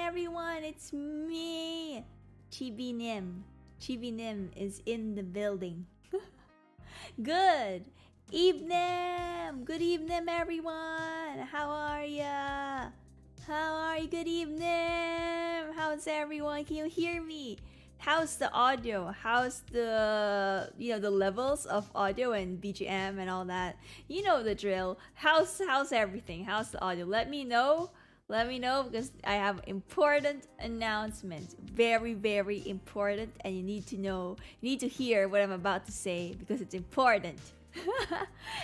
everyone, it's me, Chibi Nym. Chibi Nym is in the building. Good evening! Good evening, everyone! How are ya? How are you? Good evening! How's everyone? Can you hear me? How's the audio? How's the the levels of audio and BGM and all that? You know the drill. How's everything? How's the audio? Let me know. Let me know because I have important announcements. Very, very important, and you need to know. You need to hear what I'm about to say because it's important.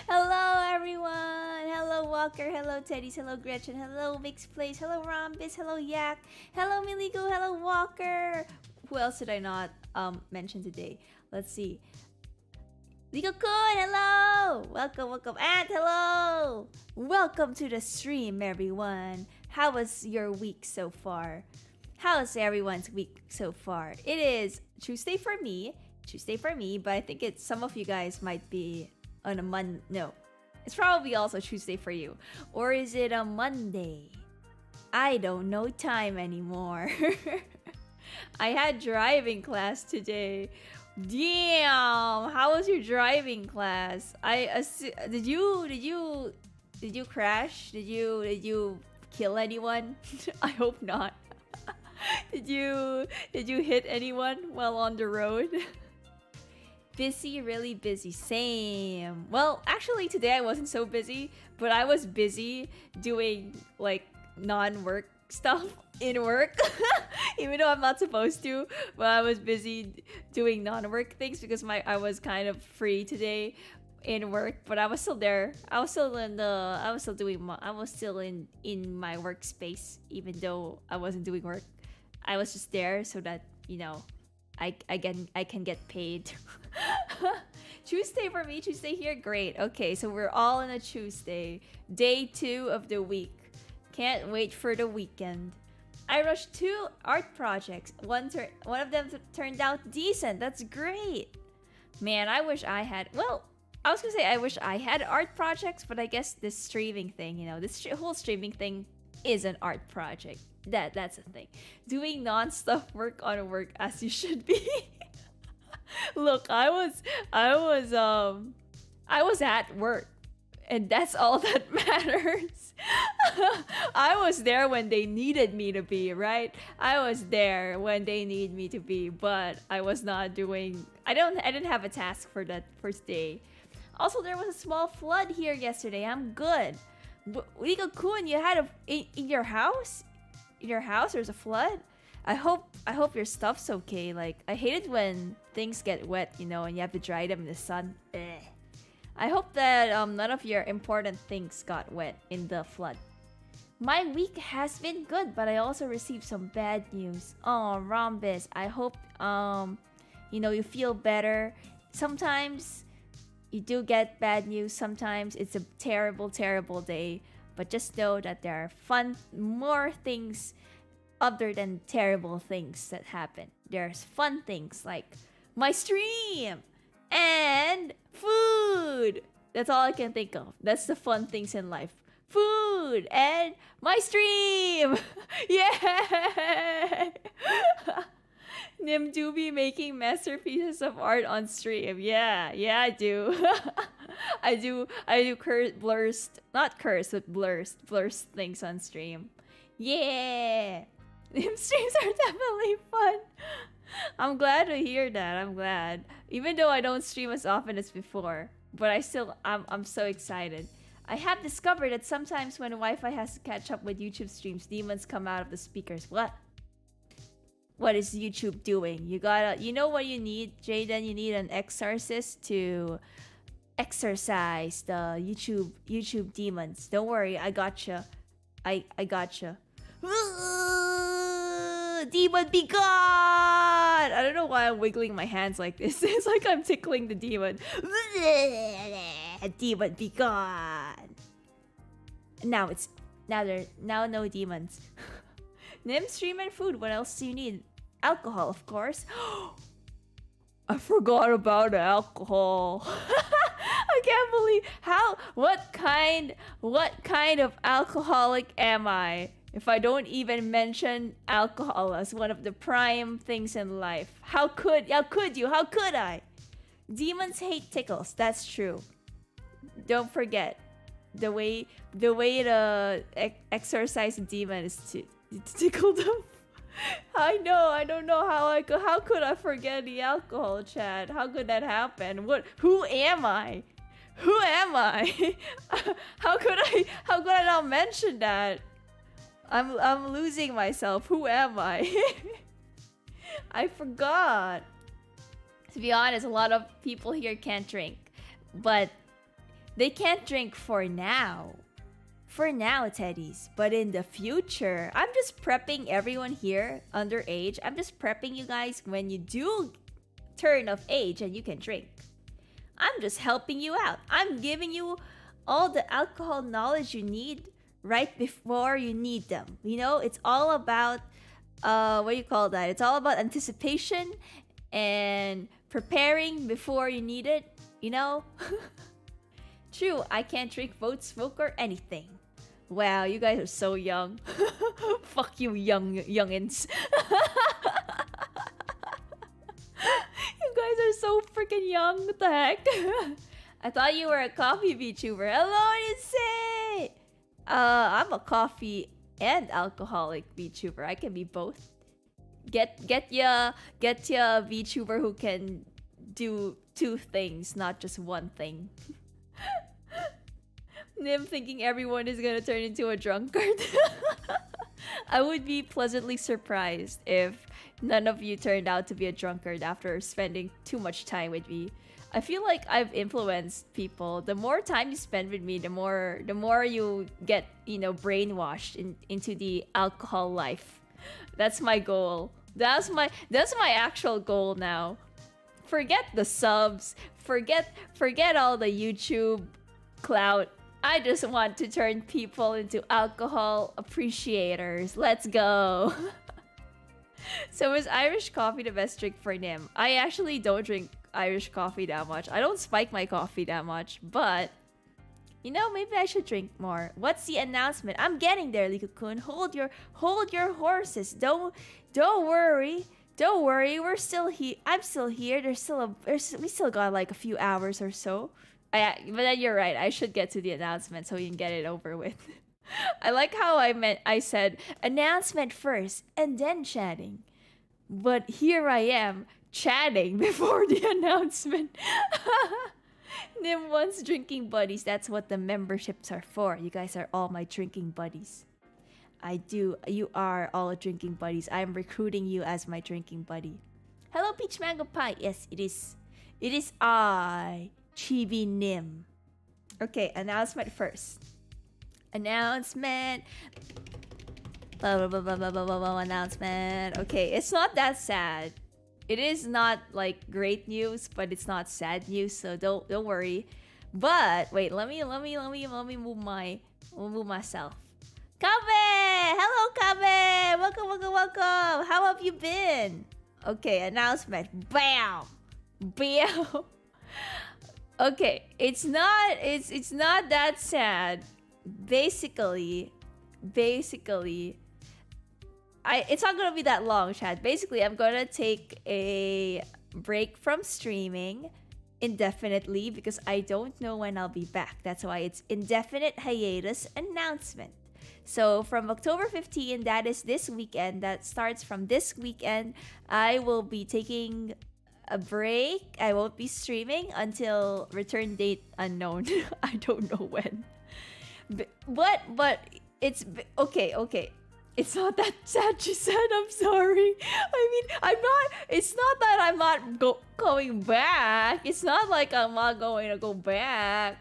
Hello everyone! Hello Walker, hello Teddy's, hello Gretchen, hello Mixed Place, hello Rhombus, hello Yak, hello Miligo, hello Walker. Who else did I not mention today? Let's see. Ligo-kun, hello! Welcome, and hello! Welcome to the stream, everyone. How was your week so far? How's everyone's week so far? It is Tuesday for me, but I think it's some of you guys might be on a no. It's probably also Tuesday for you. Or is it a Monday? I don't know time anymore. I had driving class today. Damn! How was your driving class? Did you crash? Did you kill anyone? I hope not. Did you hit anyone while on the road? Busy, really busy. Same. Well, actually today I wasn't so busy, but I was busy doing like non-work stuff in work. Even though I'm not supposed to, but I was busy doing non-work things because I was kind of free today in work, but I was still there. I was still in my workspace even though I wasn't doing work. I was just there so that, I can get paid. Tuesday for me, Tuesday here, great. Okay, so we're all on a Tuesday, day 2 of the week. Can't wait for the weekend. I rushed 2 art projects. One of them turned out decent. That's great. Man, I wish I had. Well, I was gonna say I wish I had art projects, but I guess this streaming thing, this whole streaming thing is an art project. That's a thing. Doing non-stop work on work as you should be. Look, I was at work, and that's all that matters. I was there when they needed me to be, right? I was there when they need me to be, but I was not doing. I didn't have a task for that first day. Also, there was a small flood here yesterday. I'm good. Ligo-kun, you had in your house? In your house, there's a flood. I hope your stuff's okay. Like, I hate it when things get wet, and you have to dry them in the sun. Ugh. I hope that none of your important things got wet in the flood. My week has been good, but I also received some bad news. Oh, Rhombus, I hope you feel better. Sometimes you do get bad news. Sometimes it's a terrible, terrible day. But just know that there are more things other than terrible things that happen. There's fun things like my stream and food. That's all I can think of. That's the fun things in life. Food and my stream. Yeah. Nym do be making masterpieces of art on stream. Yeah, I do. I do blurs things on stream. Yeah. Nym streams are definitely fun. I'm glad to hear that. I'm glad. Even though I don't stream as often as before, but I'm so excited. I have discovered that sometimes when Wi-Fi has to catch up with YouTube streams, demons come out of the speakers. What is YouTube doing? You know what you need, Jaden? You need an exorcist to exorcise the YouTube demons. Don't worry, I gotcha. I gotcha. Demon be gone! I don't know why I'm wiggling my hands like this. It's like I'm tickling the demon. Demon be gone. Now no demons. Nym, stream, and food. What else do you need? Alcohol, of course. I forgot about alcohol. I can't believe what kind of alcoholic am I? if I don't even mention alcohol as one of the prime things in life? How could you? How could I? Demons hate tickles. That's true. Don't forget, the way to exorcise a demon is to tickle them. I know. I don't know how could I forget the alcohol, Chad? How could that happen? Who am I? Who am I? How could I not mention that? I'm losing myself. Who am I? I forgot. To be honest, a lot of people here can't drink, but they can't drink for now. For now, Teddies. But in the future, I'm just prepping everyone here underage. I'm just prepping you guys when you do turn of age and you can drink. I'm just helping you out. I'm giving you all the alcohol knowledge you need right before you need them. You know, it's all about, what do you call that? It's all about anticipation and preparing before you need it, you know? True, I can't drink, vote, smoke, or anything. Wow, you guys are so young. Fuck you, youngins. You guys are so freaking young. What the heck? I thought you were a coffee VTuber. Hello, Insane! I'm a coffee and alcoholic VTuber. I can be both. Get ya VTuber who can do two things, not just one thing. Nym thinking everyone is gonna turn into a drunkard. I would be pleasantly surprised if none of you turned out to be a drunkard after spending too much time with me. I feel like I've influenced people. The more time you spend with me, the more you get, you know, brainwashed into the alcohol life. That's my goal. That's my actual goal now. Forget the subs. Forget all the YouTube clout. I just want to turn people into alcohol appreciators. Let's go. So is Irish coffee the best drink for Nym? I actually don't drink Irish coffee that much. I don't spike my coffee that much, but you know, maybe I should drink more. What's the announcement? I'm getting there, Liku-kun. Hold your horses. Don't worry. Don't worry. We're still here. I'm still here. We still got like a few hours or so. But then you're right. I should get to the announcement so we can get it over with. I like how I said announcement first and then chatting. But here I am chatting before the announcement. Nym wants drinking buddies. That's what the memberships are for. You guys are all my drinking buddies. I do. You are all drinking buddies. I am recruiting you as my drinking buddy. Hello, Peach Mango Pie. Yes, it is. It is I, Chibi Nym. Okay, announcement first. Announcement. Blah, blah, blah, blah, blah, blah, blah, blah, announcement. Okay, it's not that sad. It is not like great news, but it's not sad news, so don't worry. But wait, let me move myself. Kabe! Hello, Kabe! Welcome! How have you been? Okay, announcement. Bam! Bam! Okay, it's not that sad. Basically, it's not gonna be that long, Chad. Basically, I'm gonna take a break from streaming indefinitely because I don't know when I'll be back. That's why it's indefinite hiatus announcement. So from October 15, that is this weekend, that starts from this weekend, I will be taking a break. I won't be streaming until return date unknown. I don't know when. But it's okay. It's not that sad, she said. I'm sorry. I mean, it's not that I'm not going back. It's not like I'm not going to go back.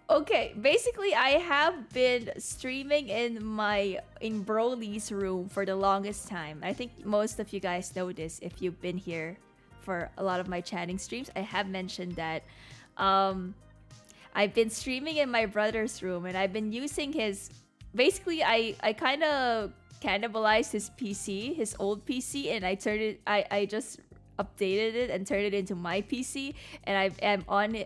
Okay, basically, I have been streaming in Broly's room for the longest time. I think most of you guys know this if you've been here for a lot of my chatting streams. I have mentioned that I've been streaming in my brother's room and I've been using his... Basically, I kind of cannibalized his PC, his old PC, and I just updated it and turned it into my PC, and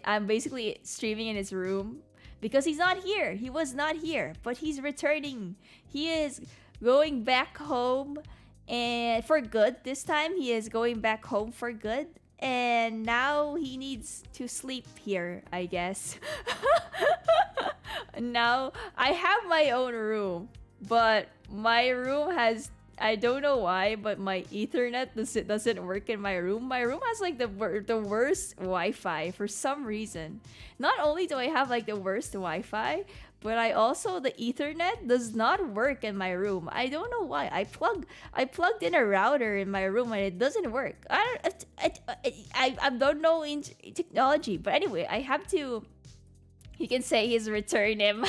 I'm basically streaming in his room because he's not here. He was not here, but he's returning. He is going back home, and for good. This time he is going back home for good. And now he needs to sleep here, I guess. Now I have my own room, but my room has, I don't know why, but my Ethernet doesn't work in my room. My room has like the worst Wi-Fi for some reason. Not only do I have like the worst Wi-Fi, but I also, the Ethernet does not work in my room. I don't know why. I plugged in a router in my room and it doesn't work. I don't know in technology, but anyway, I have to. You can say he's return him.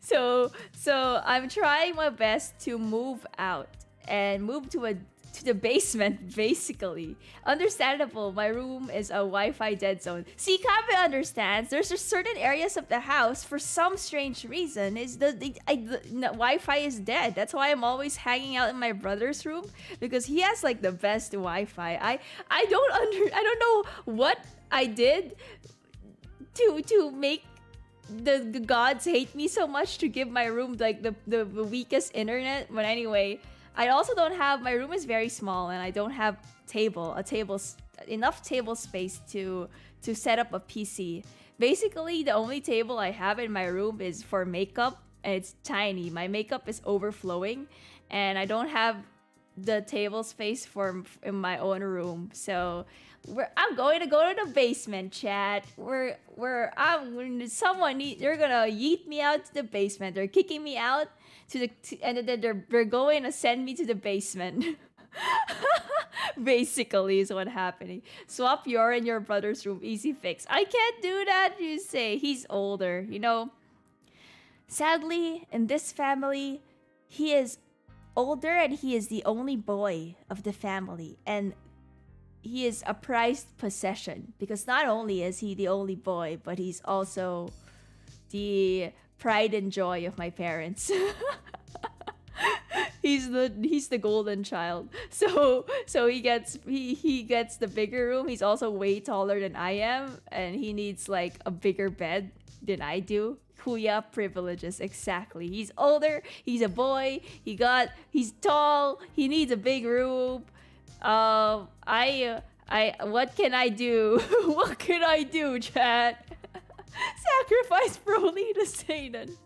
So I'm trying my best to move out and move to the basement, basically. Understandable, my room is a Wi-Fi dead zone. See, Kabe understands. There's just certain areas of the house, for some strange reason, is the Wi-Fi is dead. That's why I'm always hanging out in my brother's room, because he has like the best Wi-Fi. I don't know what I did to make the gods hate me so much to give my room like the weakest internet. But anyway, I also don't have, my room is very small and I don't have enough table space to set up a PC. Basically, the only table I have in my room is for makeup, and it's tiny. My makeup is overflowing and I don't have the table space in my own room. So I'm going to go to the basement, chat. They're gonna yeet me out to the basement. They're kicking me out and then they're going to send me to the basement. Basically is what's happening. Swap your and your brother's room, easy fix. I can't do that, you say. He's older, you know. Sadly, in this family, he is older and he is the only boy of the family, and he is a prized possession because not only is he the only boy, but he's also the pride and joy of my parents. He's the golden child. So he gets the bigger room. He's also way taller than I am, and he needs like a bigger bed than I do. Kuya privileges, exactly. He's older, he's a boy, he's tall, he needs a big room. What can I do? What can I do, chat? Sacrifice Broly to Satan.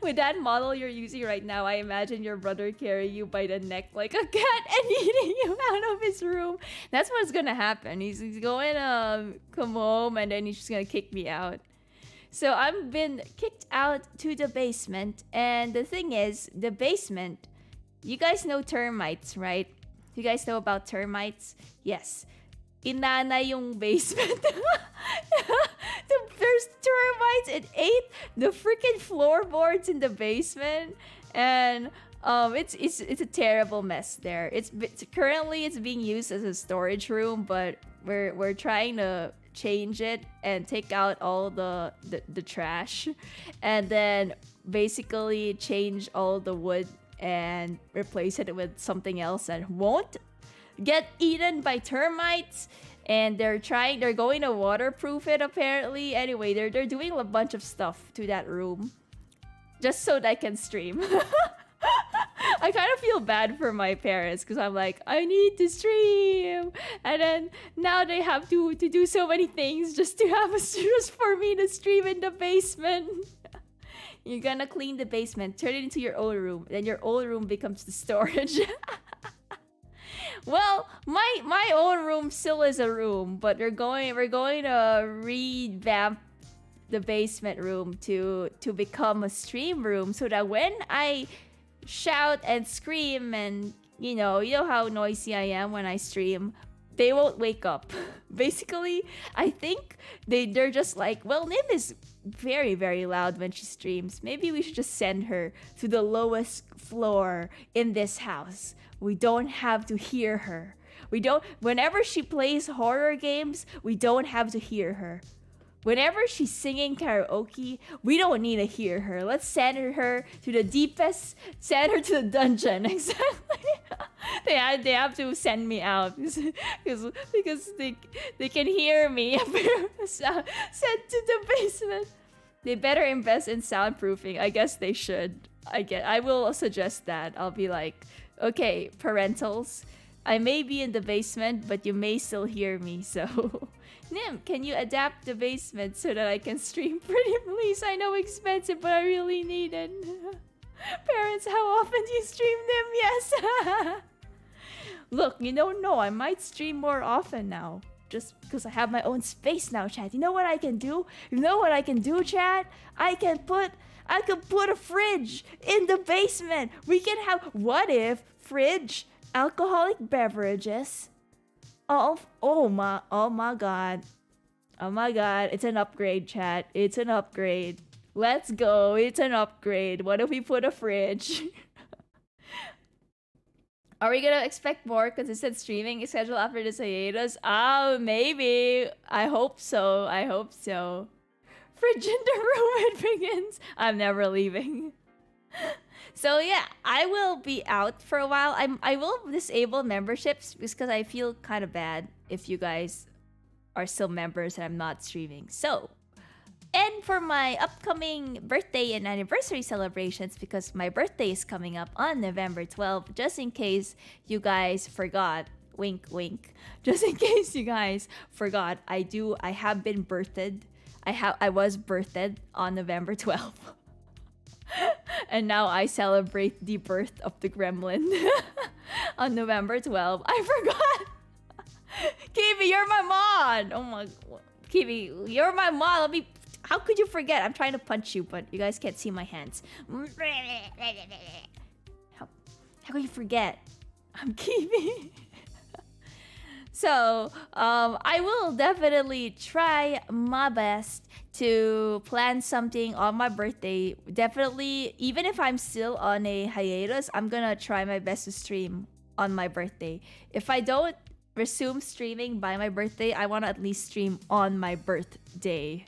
With that model you're using right now, I imagine your brother carrying you by the neck like a cat and eating you out of his room. That's what's gonna happen. He's going to come home and then he's just gonna kick me out. So I've been kicked out to the basement, and the thing is, the basement, you guys know termites, right? You guys know about termites? Yes. Inana yung basement. There's termites. It ate the freaking floorboards in the basement, and it's a terrible mess there. Currently it's being used as a storage room, but we're trying to change it and take out all the trash, and then basically change all the wood and replace it with something else that won't get eaten by termites. And they're going to waterproof it apparently. Anyway, they're doing a bunch of stuff to that room just so that I can stream. I kind of feel bad for my parents because I'm like, I need to stream, and then now they have to do so many things just for me to stream in the basement. You're gonna clean the basement, turn it into your own room, then your own room becomes the storage. Well, my own room still is a room, but we're going to revamp the basement room to become a stream room, so that when I shout and scream, and you know how noisy I am when I stream, they won't wake up. Basically, I think they're just like, well, Nym is very, very loud when she streams. Maybe we should just send her to the lowest floor in this house. We don't have to hear her. Whenever she plays horror games, we don't have to hear her. Whenever she's singing karaoke, we don't need to hear her. Let's send her to the deepest, send her to the dungeon. Exactly. They have to send me out because they can hear me. Sent to the basement. They better invest in soundproofing. I guess they should. I will suggest that. I'll be like, okay, parentals, I may be in the basement, but you may still hear me, so... Nym, can you adapt the basement so that I can stream pretty please? I know expensive, but I really need it. Parents, how often do you stream Nym? Yes! Look, you don't know, I might stream more often now. Just because I have my own space now, chat. You know what I can do? You know what I can do, chat? I could put a fridge in the basement. We can have... What if fridge, alcoholic beverages... Oh my god. Oh my god, it's an upgrade, chat. It's an upgrade. Let's go, it's an upgrade. What if we put a fridge? Are we gonna expect more consistent streaming schedule after this hiatus? Maybe. I hope so. I hope so. Fridge in the room, it begins. I'm never leaving. So yeah, I will be out for a while. I will disable memberships because I feel kind of bad if you guys are still members and I'm not streaming. So, and for my upcoming birthday and anniversary celebrations, because my birthday is coming up on November 12th, just in case you guys forgot, wink wink, just in case you guys forgot, I have been birthed. I was birthed on November 12th. And now I celebrate the birth of the gremlin on November 12th. I forgot. Kiwi, you're my mod. Oh my, Kiwi, you're my mod. How could you forget? I'm trying to punch you, but you guys can't see my hands. How could you forget? I'm Kiwi. So, I will definitely try my best to plan something on my birthday. Definitely, even if I'm still on a hiatus, I'm gonna try my best to stream on my birthday. If I don't resume streaming by my birthday, I want to at least stream on my birthday.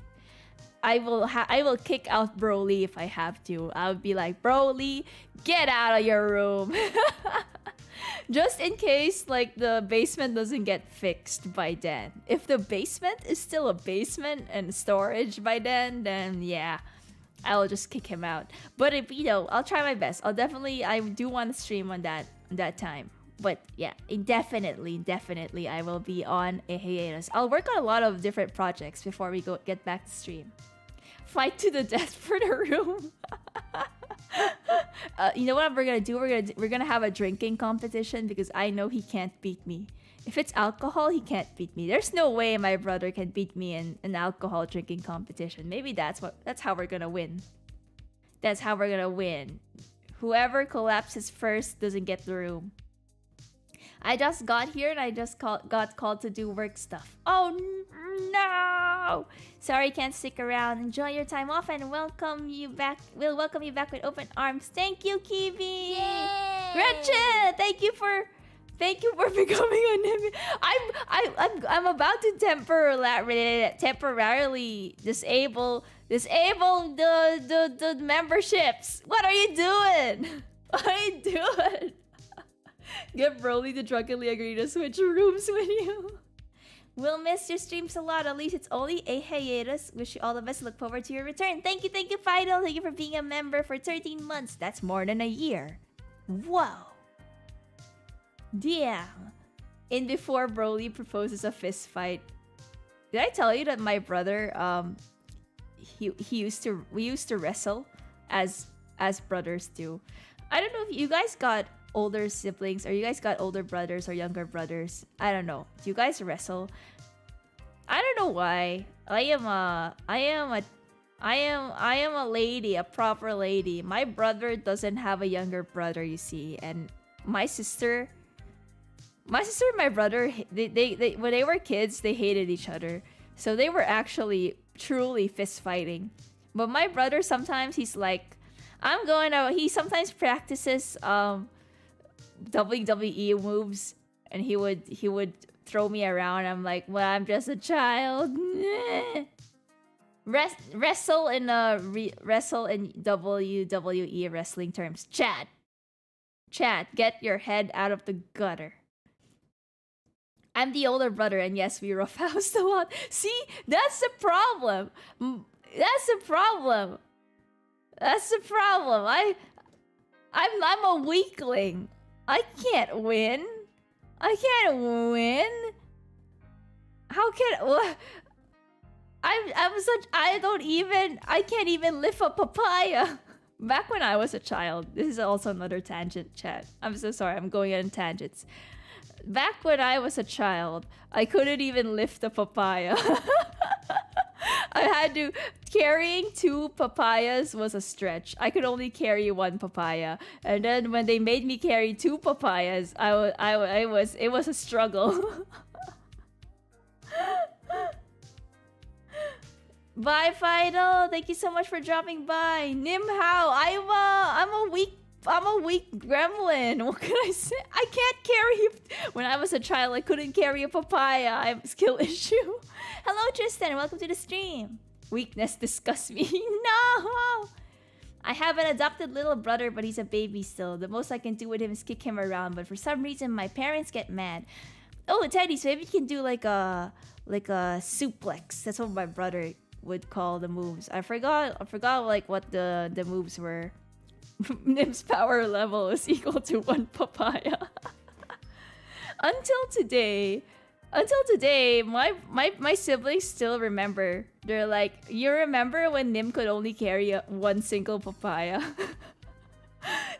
I will kick out Broly if I have to. I'll be like, Broly, get out of your room. Just in case, like, the basement doesn't get fixed by then. If the basement is still a basement and storage by then yeah, I'll just kick him out. But if, you know, I'll try my best. I do want to stream on that time. But yeah, definitely I will be on a hiatus. I'll work on a lot of different projects before we get back to stream. Fight to the death for the room. You know what we're gonna do? We're gonna have a drinking competition because I know he can't beat me. If it's alcohol, he can't beat me. There's no way my brother can beat me in an alcohol drinking competition. Maybe that's how we're gonna win. That's how we're gonna win. Whoever collapses first doesn't get the room. I just got here and I just got called to do work stuff. Oh no! Sorry, can't stick around. Enjoy your time off and welcome you back. We'll welcome you back with open arms. Thank you, Kiwi. Gretchen, thank you for becoming a Nym. I'm about to temporarily disable the memberships. What are you doing? What are you doing? Get Broly to drunkenly agree to switch rooms with you. We'll miss your streams a lot. At least it's only a hiatus. Wish you all the best. Look forward to your return. Thank you, Fidel. Thank you for being a member for 13 months. That's more than a year. Whoa. Damn. In before Broly proposes a fist fight. Did I tell you that my brother, we used to wrestle as brothers do. I don't know if you guys got older siblings or you guys got older brothers or younger brothers. I don't know. Do you guys wrestle? I don't know why. I am a lady, a proper lady. My brother doesn't have a younger brother, you see, and my sister and my brother, they when they were kids, they hated each other. So they were actually truly fist fighting. But my brother, sometimes he's like, he sometimes practices WWE moves, and he would throw me around. I'm like, well, I'm just a child. Wrestle in WWE wrestling terms. Chat, get your head out of the gutter. I'm the older brother, and yes, we roughhoused a lot. See, that's the problem. I'm a weakling. I can't win. I can't win. How can I can't even lift a papaya. Back when I was a child, this is also another tangent, chat. I'm so sorry, I'm going on tangents. Back when I was a child, I couldn't even lift a papaya. I had to carrying 2 papayas was a stretch. I could only carry 1 papaya, and then when they made me carry 2 papayas, it was a struggle. Bye, Final. Thank you so much for dropping by. Nym, how? I'm a weak gremlin. What can I say? I can't carry. When I was a child, I couldn't carry a papaya. I have a skill issue. Hello, Tristan. Welcome to the stream. Weakness disgusts me. No! I have an adopted little brother, but he's a baby still. The most I can do with him is kick him around, but for some reason, my parents get mad. Oh, Teddy, so maybe you can do like a suplex. That's what my brother would call the moves. I forgot like what the moves were. Nym's power level is equal to 1 papaya. Until today, my siblings still remember. They're like, you remember when Nym could only carry 1 single papaya?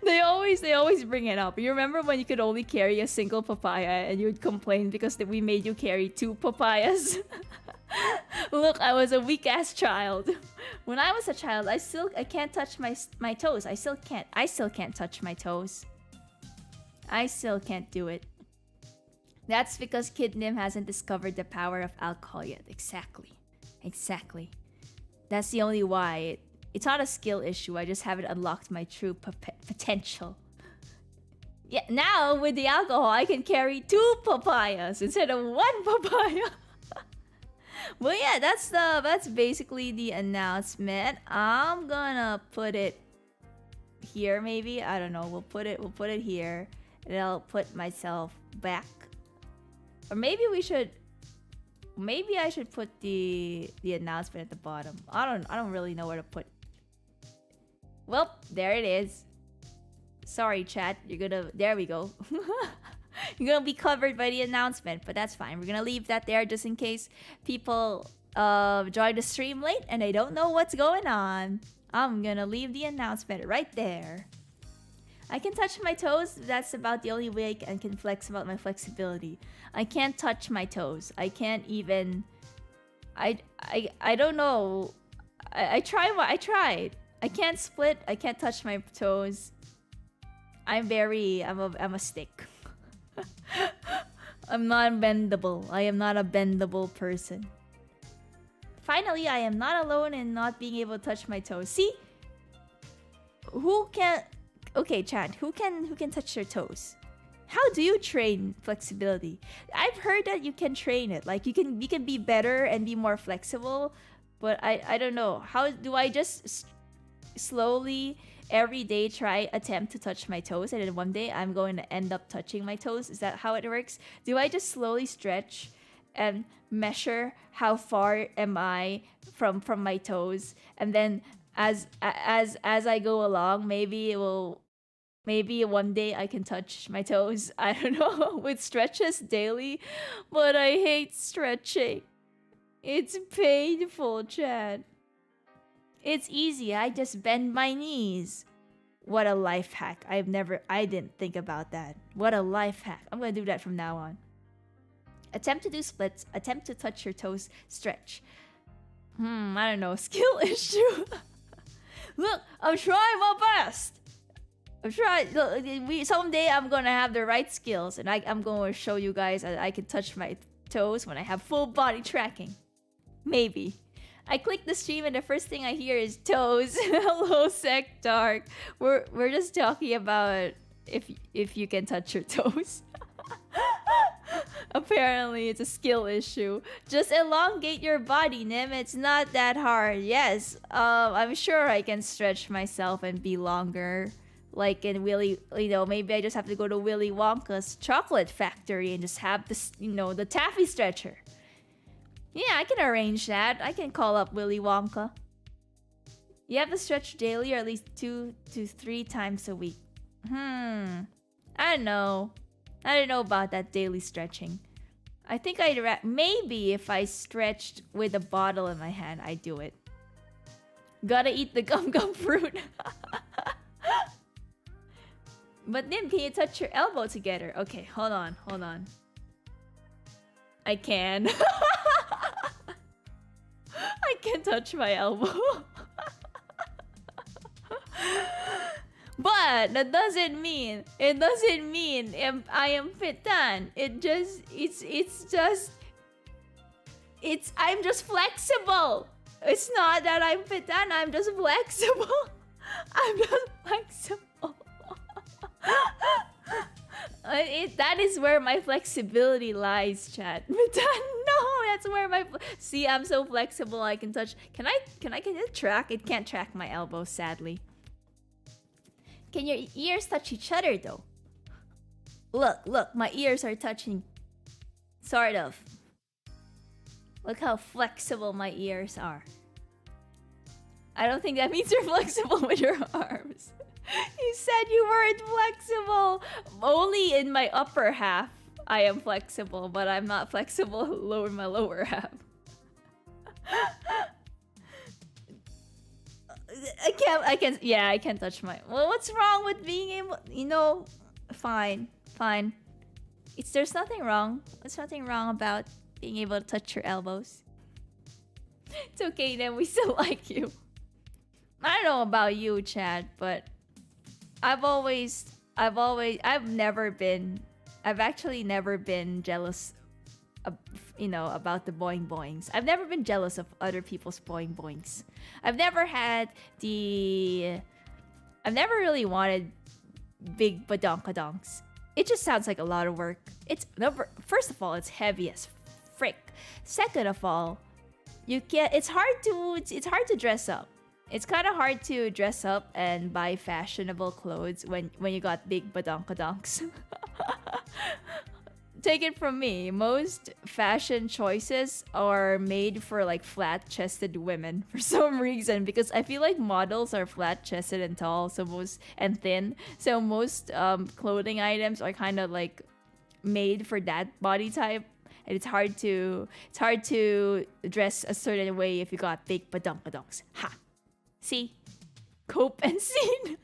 They always bring it up. You remember when you could only carry a single papaya and you'd complain because we made you carry 2 papayas? Look, I was a weak-ass child. When I was a child, I can't touch my toes. I still can't touch my toes. I still can't do it. That's because Kid Nym hasn't discovered the power of alcohol yet. Exactly. That's the only why. It's not a skill issue. I just haven't unlocked my true potential. Yeah, now with the alcohol, I can carry 2 papayas instead of 1 papaya. Well, yeah, that's basically the announcement. I'm gonna put it here, maybe. I don't know. We'll put it here, and I'll put myself back. Or maybe I should put the announcement at the bottom. I don't really know where to put. Well, there it is. Sorry, chat. There we go. You're gonna be covered by the announcement, but that's fine. We're gonna leave that there just in case people join the stream late and they don't know what's going on. I'm gonna leave the announcement right there. I can touch my toes. That's about the only way I can flex about my flexibility. I can't touch my toes. I can't even. I don't know. I tried. I can't split. I can't touch my toes. I'm a stick. I'm not bendable. I am not a bendable person. Finally, I am not alone in not being able to touch my toes. See? Who can... Okay, chat. Who can touch their toes? How do you train flexibility? I've heard that you can train it. Like, you can be better and be more flexible. But I don't know. How do I just slowly... every day attempt to touch my toes, and then one day I'm going to end up touching my toes? Is that how it works? Do I just slowly stretch and measure how far am I from my toes, and then as I go along, maybe one day I can touch my toes? I don't know. With stretches daily, but I hate stretching. It's painful, Chad. It's easy. I just bend my knees. What a life hack. I didn't think about that. What a life hack. I'm going to do that from now on. Attempt to do splits. Attempt to touch your toes. Stretch. I don't know. Skill issue. Look, I'm trying my best. Someday I'm going to have the right skills, and I'm going to show you guys that I can touch my toes when I have full body tracking. Maybe. I click the stream and the first thing I hear is toes. Hello, Sec Dark. We're just talking about if you can touch your toes. Apparently, it's a skill issue. Just elongate your body, Nym. It's not that hard. Yes, I'm sure I can stretch myself and be longer. Like in Willy, maybe I just have to go to Willy Wonka's chocolate factory and just have this, the taffy stretcher. Yeah, I can arrange that. I can call up Willy Wonka. You have to stretch daily or at least 2 to 3 times a week. I don't know. I don't know about that daily stretching. I think maybe if I stretched with a bottle in my hand, I'd do it. Gotta eat the gum gum fruit. But Nym, can you touch your elbow together? Okay, hold on. I can. I can touch my elbow. But that doesn't mean I am fitan. I'm just flexible. It's not that I'm fitan, I'm just flexible. I'm just flexible. That is where my flexibility lies, chat. No, that's where see, I'm so flexible. I can touch. Can it track? It can't track my elbow, sadly. Can your ears touch each other though? Look, my ears are touching. Sort of. Look how flexible my ears are. I don't think that means you're flexible with your arms. You said you weren't flexible. Only in my upper half I am flexible, but I'm not flexible in my lower half. I can touch my... Well, what's wrong with being able... You know, fine. There's nothing wrong. There's nothing wrong about being able to touch your elbows. It's okay, then we still like you. I don't know about you, Chad, but I've actually never been jealous of, about the boing boings. I've never been jealous of other people's boing boings. I've never really wanted big badonkadonks. It just sounds like a lot of work. First of all, it's heavy as frick. Second of all, it's hard to dress up. It's kind of hard to dress up and buy fashionable clothes when you got big badonkadonks. Take it from me, most fashion choices are made for like flat-chested women for some reason, because I feel like models are flat-chested and tall, and thin. So most clothing items are kind of like made for that body type. And it's hard to dress a certain way if you got big badonkadonks. Ha! See? Cope and scene.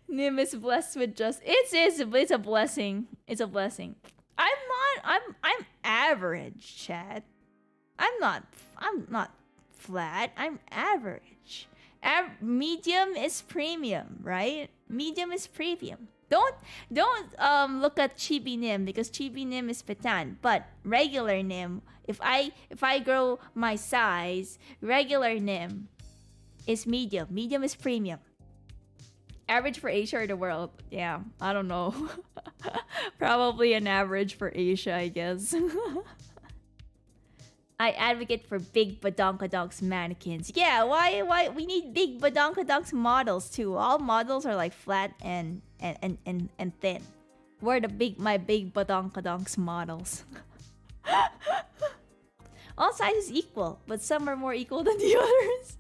Nym is blessed with just... It's a blessing. It's a blessing. I'm average, Chad. I'm not flat. I'm average. Medium is premium, right? Medium is premium. Don't look at Chibi Nym, because Chibi Nym is Patan. But regular Nym, if I grow my size, regular Nym is medium. Medium is premium. Average for Asia or the world? Yeah, I don't know. Probably an average for Asia, I guess. I advocate for big badonkadonks mannequins. Yeah, why we need big badonkadonks models too. All models are like flat and thin. We're my big badonkadonks models. All sizes equal, but some are more equal than the others.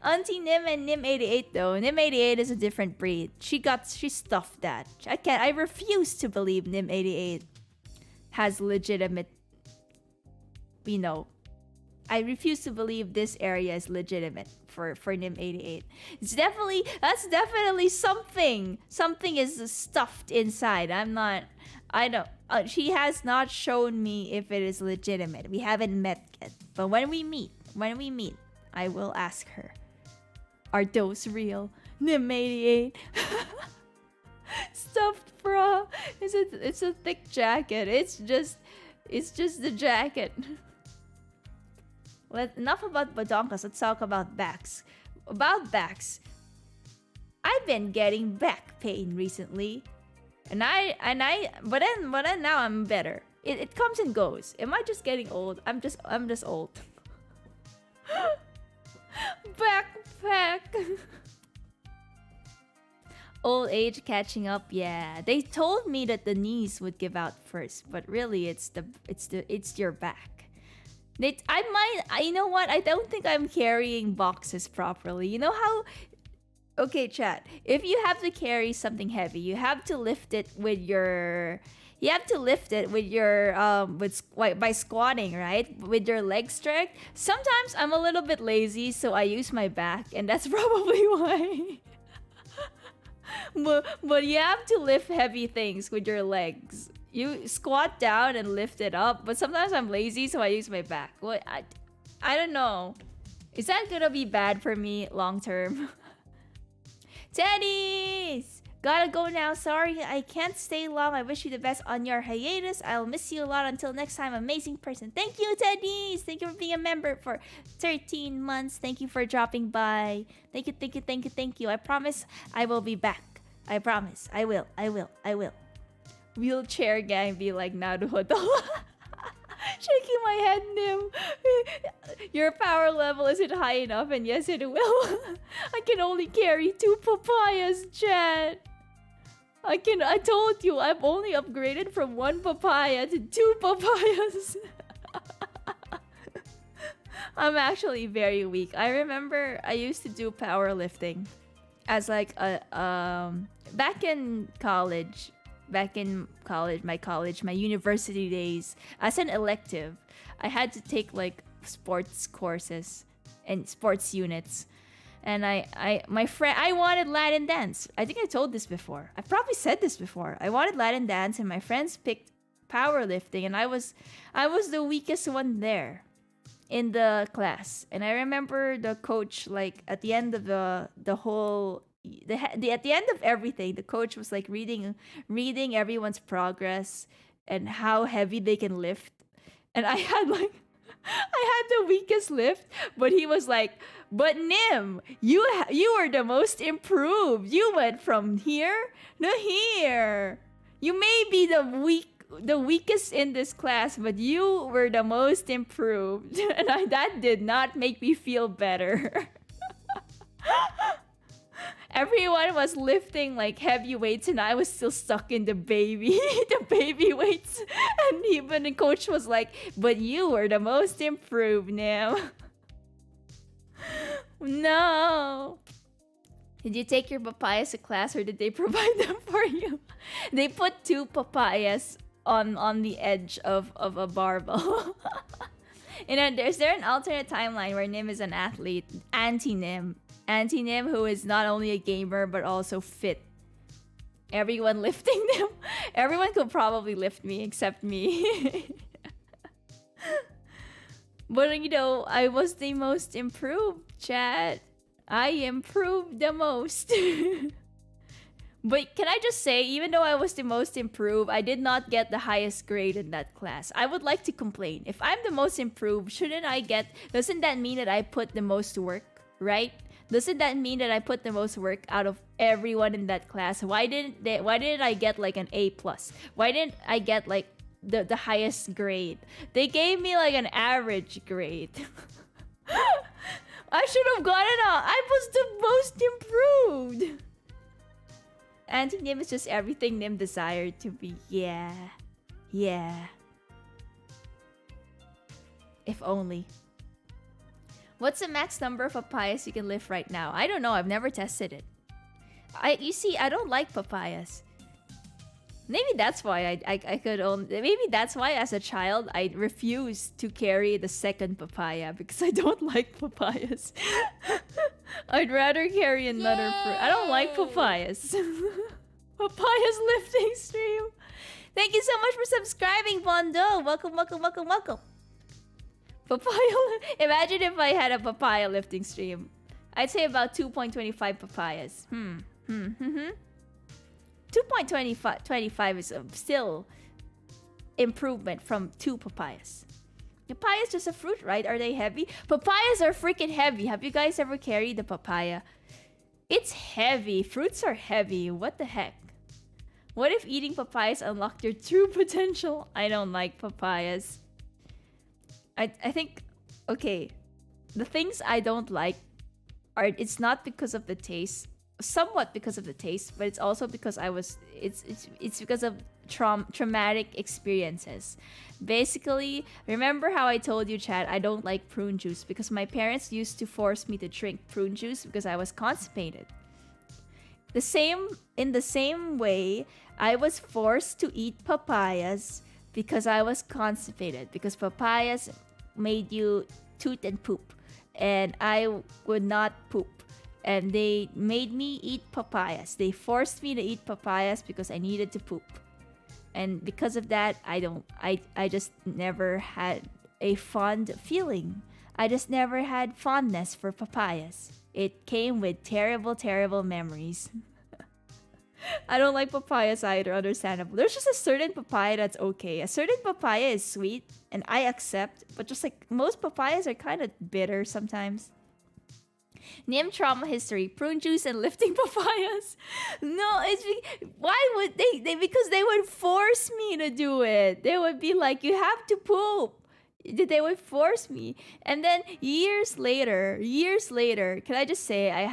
Auntie Nym and Nym 88 though. Nym 88 is a different breed. She stuffed that. I refuse to believe Nym 88 has legitimate, I refuse to believe this area is legitimate for Nym 88. That's definitely something. Something is stuffed inside. She has not shown me if it is legitimate. We haven't met yet. But when we meet, I will ask her. Are those real? Nym 88. Stuffed bra. It's a thick jacket. It's just the jacket. Well, enough about badonkas. Let's talk about backs. About backs, I've been getting back pain recently, but then now I'm better. It comes and goes. Am I just getting old? I'm just old. Backpack. Old age catching up. Yeah, they told me that the knees would give out first, but really it's your back. You know what? I don't think I'm carrying boxes properly. You know how Okay, chat. If you have to carry something heavy, you have to lift it with your. You have to lift it with your by squatting, right? With your leg strength. Sometimes I'm a little bit lazy, so I use my back, and that's probably why. But you have to lift heavy things with your legs. You squat down and lift it up, but sometimes I'm lazy, so I use my back. What I don't know. Is that gonna be bad for me long term? Teddies! Gotta go now. Sorry, I can't stay long. I wish you the best on your hiatus. I'll miss you a lot. Until next time, amazing person. Thank you, Teddies! Thank you for being a member for 13 months. Thank you for dropping by. Thank you, thank you, thank you, thank you. I promise I will be back. I promise. I will. Wheelchair gang be like Naruhodo. Shaking my head, Nym. Your power level isn't high enough, and yes, it will. I can only carry 2 papayas, chat. I told you, I've only upgraded from 1 papaya to 2 papayas. I'm actually very weak. I remember I used to do powerlifting as like back in college. My university days, as an elective, I had to take like sports courses and sports units. And I wanted Latin dance. I think I told this before. I probably said this before. I wanted Latin dance, and my friends picked powerlifting, and I was the weakest one there in the class. And I remember the coach, like at the end of the whole at the end of everything, the coach was like reading everyone's progress and how heavy they can lift. And I had the weakest lift, but he was like, "But Nym, you were the most improved. You went from here to here. You may be the weakest in this class, but you were the most improved." And that did not make me feel better. Everyone was lifting like heavy weights, and I was still stuck in the baby weights. And even the coach was like, "But you were the most improved now." No. Did you take your papayas to class, or did they provide them for you? They put 2 papayas on the edge of a barbell. And then is there an alternate timeline where Nym is an athlete? Anti-Nym, who is not only a gamer but also fit. Everyone lifting them. Everyone could probably lift me except me. But you know, I was the most improved, chat. I improved the most. But can I just say, even though I was the most improved, I did not get the highest grade in that class. I would like to complain. If I'm the most improved, doesn't that mean that I put the most work, right? Doesn't that mean that I put the most work out of everyone in that class? Why didn't I get like an A+? Why didn't I get like the highest grade? They gave me like an average grade. I should have gotten I was the most improved. Anti-Nym is just everything Nym desired to be. Yeah. If only. What's the max number of papayas you can lift right now? I don't know. I've never tested it. You see, I don't like papayas. Maybe that's why I could only... Maybe that's why as a child I refused to carry the second papaya, because I don't like papayas. I'd rather carry another fruit. I don't like papayas. Papayas lifting stream. Thank you so much for subscribing, Bondo. Welcome. Papaya. Imagine if I had a papaya lifting stream. I'd say about 2.25 papayas. 2.25 is still improvement from 2 papayas. Papaya is just a fruit, right? Are they heavy? Papayas are freaking heavy. Have you guys ever carried the papaya? It's heavy. Fruits are heavy. What the heck? What if eating papayas unlocked your true potential? I don't like papayas. I think, okay, the things I don't like it's not because of the taste. Somewhat because of the taste, but it's also because it's because of traumatic experiences. Basically, remember how I told you, Chad, I don't like prune juice because my parents used to force me to drink prune juice because I was constipated. In the same way, I was forced to eat papayas because I was constipated, because papayas made you toot and poop, and I would not poop. And they made me eat papayas. They forced me to eat papayas because I needed to poop. And because of that, I just never had a fond feeling. I just never had fondness for papayas. It came with terrible, terrible memories. I don't like papayas either, understandable. There's just a certain papaya that's okay. A certain papaya is sweet, and I accept, but just like most papayas are kind of bitter sometimes. Nym trauma history, prune juice and lifting papayas. No, why would they? Because they would force me to do it. They would be like, you have to poop. They would force me. And then years later, can I just say I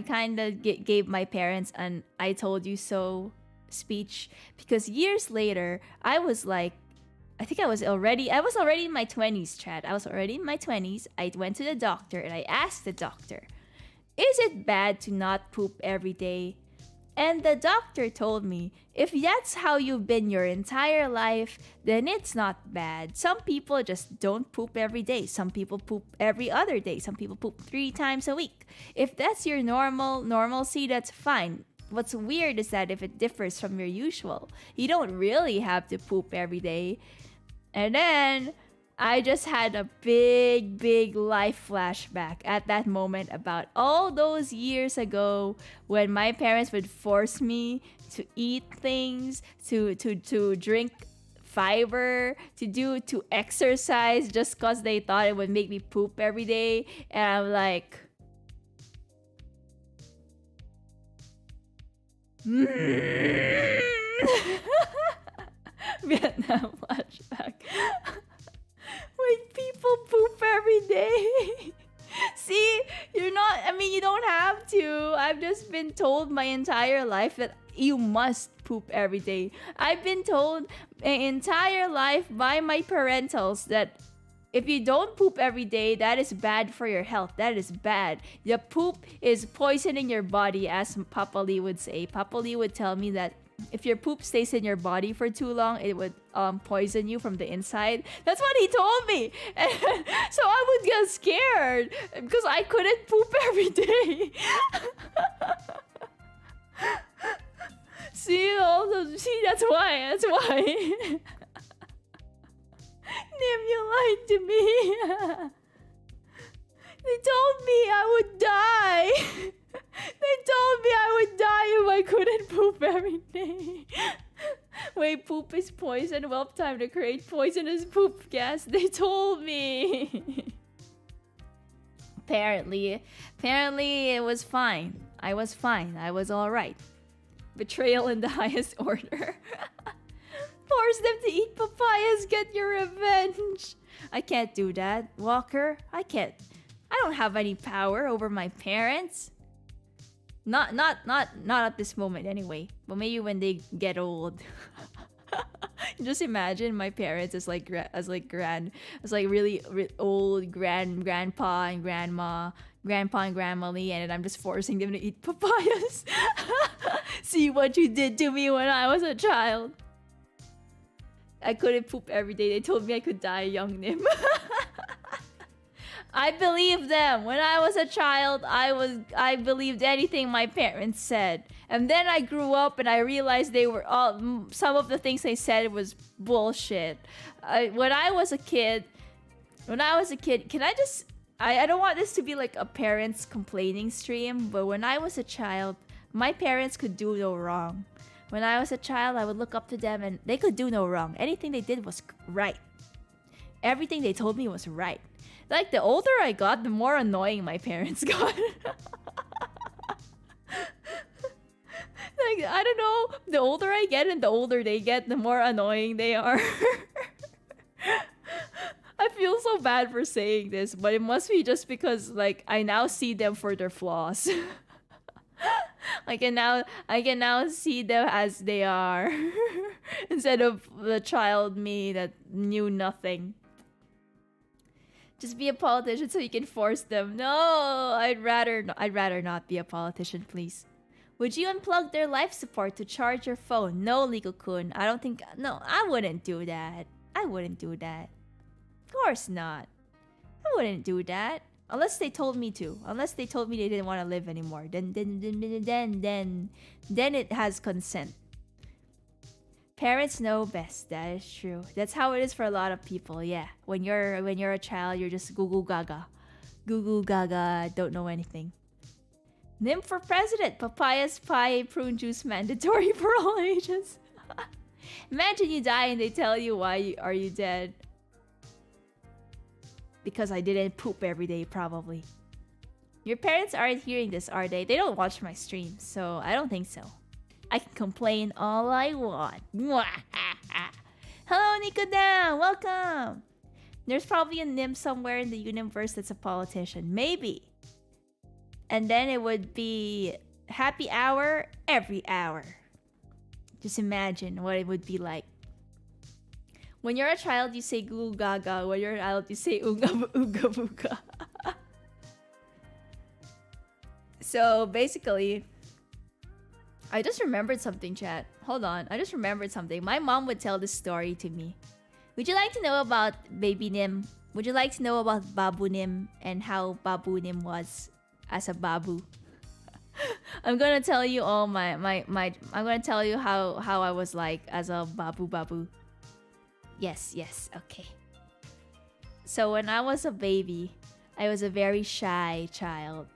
kind of gave my parents an I told you so speech, because years later, I was already in my 20s, Chad. I was already in my 20s. I went to the doctor and I asked the doctor, is it bad to not poop every day? And the doctor told me, if that's how you've been your entire life, then it's not bad. Some people just don't poop every day. Some people poop every other day. Some people poop 3 times a week. If that's your normalcy, that's fine. What's weird is that if it differs from your usual, you don't really have to poop every day. And then I just had a big life flashback at that moment about all those years ago when my parents would force me to eat things, to drink fiber, to exercise just because they thought it would make me poop every day. And I'm like, Vietnam flashback. Wait, people poop every day. See, you don't have to. I've just been told my entire life that you must poop every day. I've been told my entire life by my parentals that if you don't poop every day, that is bad for your health. That is bad. The poop is poisoning your body, as Papa Lee would say. Papa Lee would tell me that if your poop stays in your body for too long, it would poison you from the inside. That's what he told me. And so I would get scared because I couldn't poop every day. See, that's why. Nym, you lied to me. They told me I would die. They told me I would die if I couldn't poop every day. Wait, poop is poison. Well, time to create poisonous poop gas. They told me. Apparently it was fine. I was fine. I was alright. Betrayal in the highest order. Force them to eat papayas, get your revenge. I can't do that, Walker. I can't. I don't have any power over my parents. Not at this moment anyway. But maybe when they get old. Just imagine my parents as really old grandpa and grandma Lee, and I'm just forcing them to eat papayas. See what you did to me when I was a child. I couldn't poop every day. They told me I could die young, Nym. I believed them. When I was a child, I believed anything my parents said. And then I grew up and I realized some of the things they said was bullshit. When I was a kid, can I just... I don't want this to be like a parents complaining stream, but when I was a child, my parents could do no wrong. When I was a child, I would look up to them and they could do no wrong. Anything they did was right. Everything they told me was right. Like, the older I got, the more annoying my parents got. Like, I don't know, the older I get and the older they get, the more annoying they are. I feel so bad for saying this, but it must be just because, like, I now see them for their flaws. I can now see them as they are. Instead of the child me that knew nothing. Just be a politician so you can force them. No, I'd rather not be a politician, please. Would you unplug their life support to charge your phone? No, Liko-kun. I don't think... No, I wouldn't do that. I wouldn't do that. Of course not. I wouldn't do that. Unless they told me to. Unless they told me they didn't want to live anymore. Then it has consent. Parents know best. That is true. That's how it is for a lot of people. Yeah. When you're a child, you're just goo goo gaga. Goo goo gaga. Don't know anything. Nym for president. Papayas, pie, prune juice mandatory for all ages. Imagine you die and they tell you why are you dead. Because I didn't poop every day, probably. Your parents aren't hearing this, are they? They don't watch my streams, so I don't think so. I can complain all I want. Hello, Nico Down! Welcome! There's probably a Nym somewhere in the universe that's a politician. Maybe. And then it would be happy hour every hour. Just imagine what it would be like. When you're a child, you say goo gaga. When you're an adult, you say ooga ooga booga. So basically, I just remembered something, chat. Hold on, I just remembered something. My mom would tell this story to me. Would you like to know about Baby Nym? Would you like to know about Babu Nym and how Babu Nym was as a babu? I'm gonna tell you all I'm gonna tell you how I was like as a babu. Yes, okay. So when I was a baby, I was a very shy child.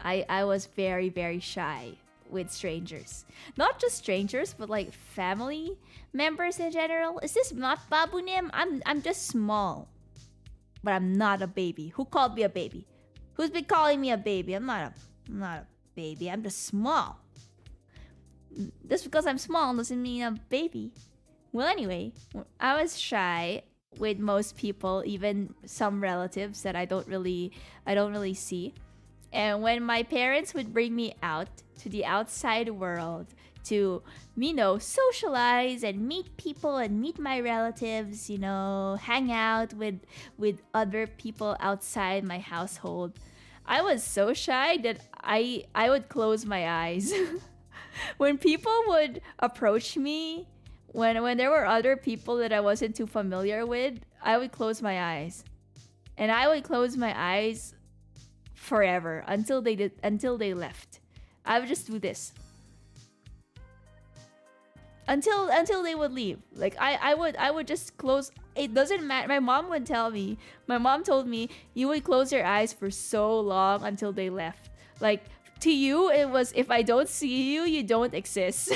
I was very, very shy with strangers. Not just strangers, but like family members in general. Is this not Babu Nym? I'm just small. But I'm not a baby. Who called me a baby? Who's been calling me a baby? I'm not a baby. I'm just small. Just because I'm small doesn't mean I'm a baby. Well, anyway, I was shy with most people, even some relatives that I don't really see. And when my parents would bring me out to the outside world to, socialize and meet people and meet my relatives, hang out with other people outside my household, I was so shy that I would close my eyes. When people would approach me, when there were other people that I wasn't too familiar with, I would close my eyes. And I would close my eyes forever until they left. I would just do this. Until they would leave. Like I would just close. It doesn't matter. My mom would tell me. My mom told me you would close your eyes for so long until they left. Like to you it was, if I don't see you, you don't exist.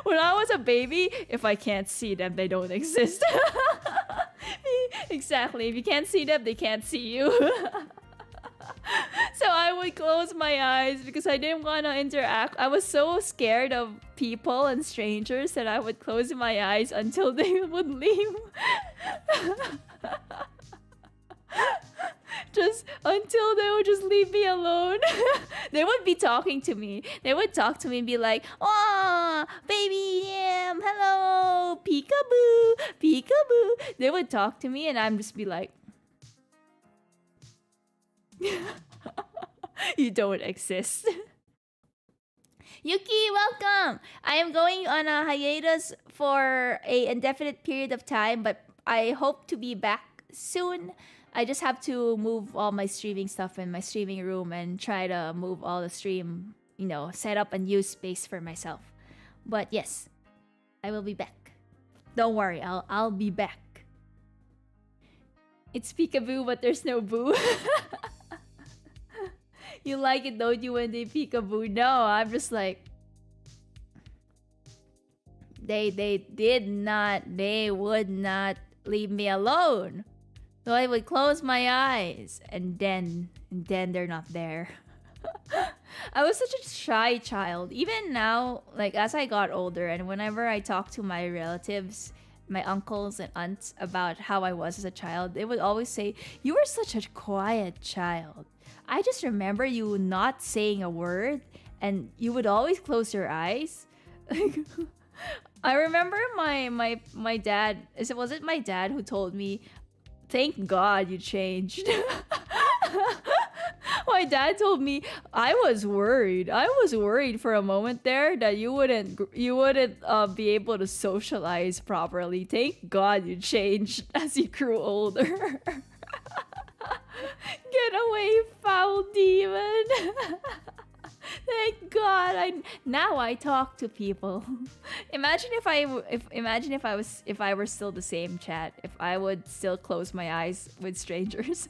When I was a baby, if I can't see them, they don't exist. Exactly. If you can't see them, they can't see you. So I would close my eyes because I didn't want to interact. I was so scared of people and strangers that I would close my eyes until they would leave. Just until they would just leave me alone. They would be talking to me. They would talk to me and be like, "Oh, baby Nym, hello, peekaboo, peekaboo." They would talk to me and I'm just be like, "You don't exist." Yuki, welcome! I am going on a hiatus for an indefinite period of time, but I hope to be back soon. I just have to move all my streaming stuff in my streaming room and try to move all the stream, set up and use space for myself. But yes, I will be back. Don't worry, I'll be back. It's peekaboo, but there's no boo. You like it, don't you, when they peekaboo? No, I'm just like, they would not leave me alone. So I would close my eyes and then they're not there. I was such a shy child. Even now, like as I got older and whenever I talk to my relatives, my uncles and aunts about how I was as a child, they would always say, "You were such a quiet child. I just remember you not saying a word and you would always close your eyes." I remember my dad, was it my dad who told me Thank God you changed. My dad told me I was worried. I was worried for a moment there that you wouldn't be able to socialize properly. Thank God you changed as you grew older. Get away, foul demon. Thank God. Now I talk to people. Imagine if I were still the same, chat. If I would still close my eyes with strangers.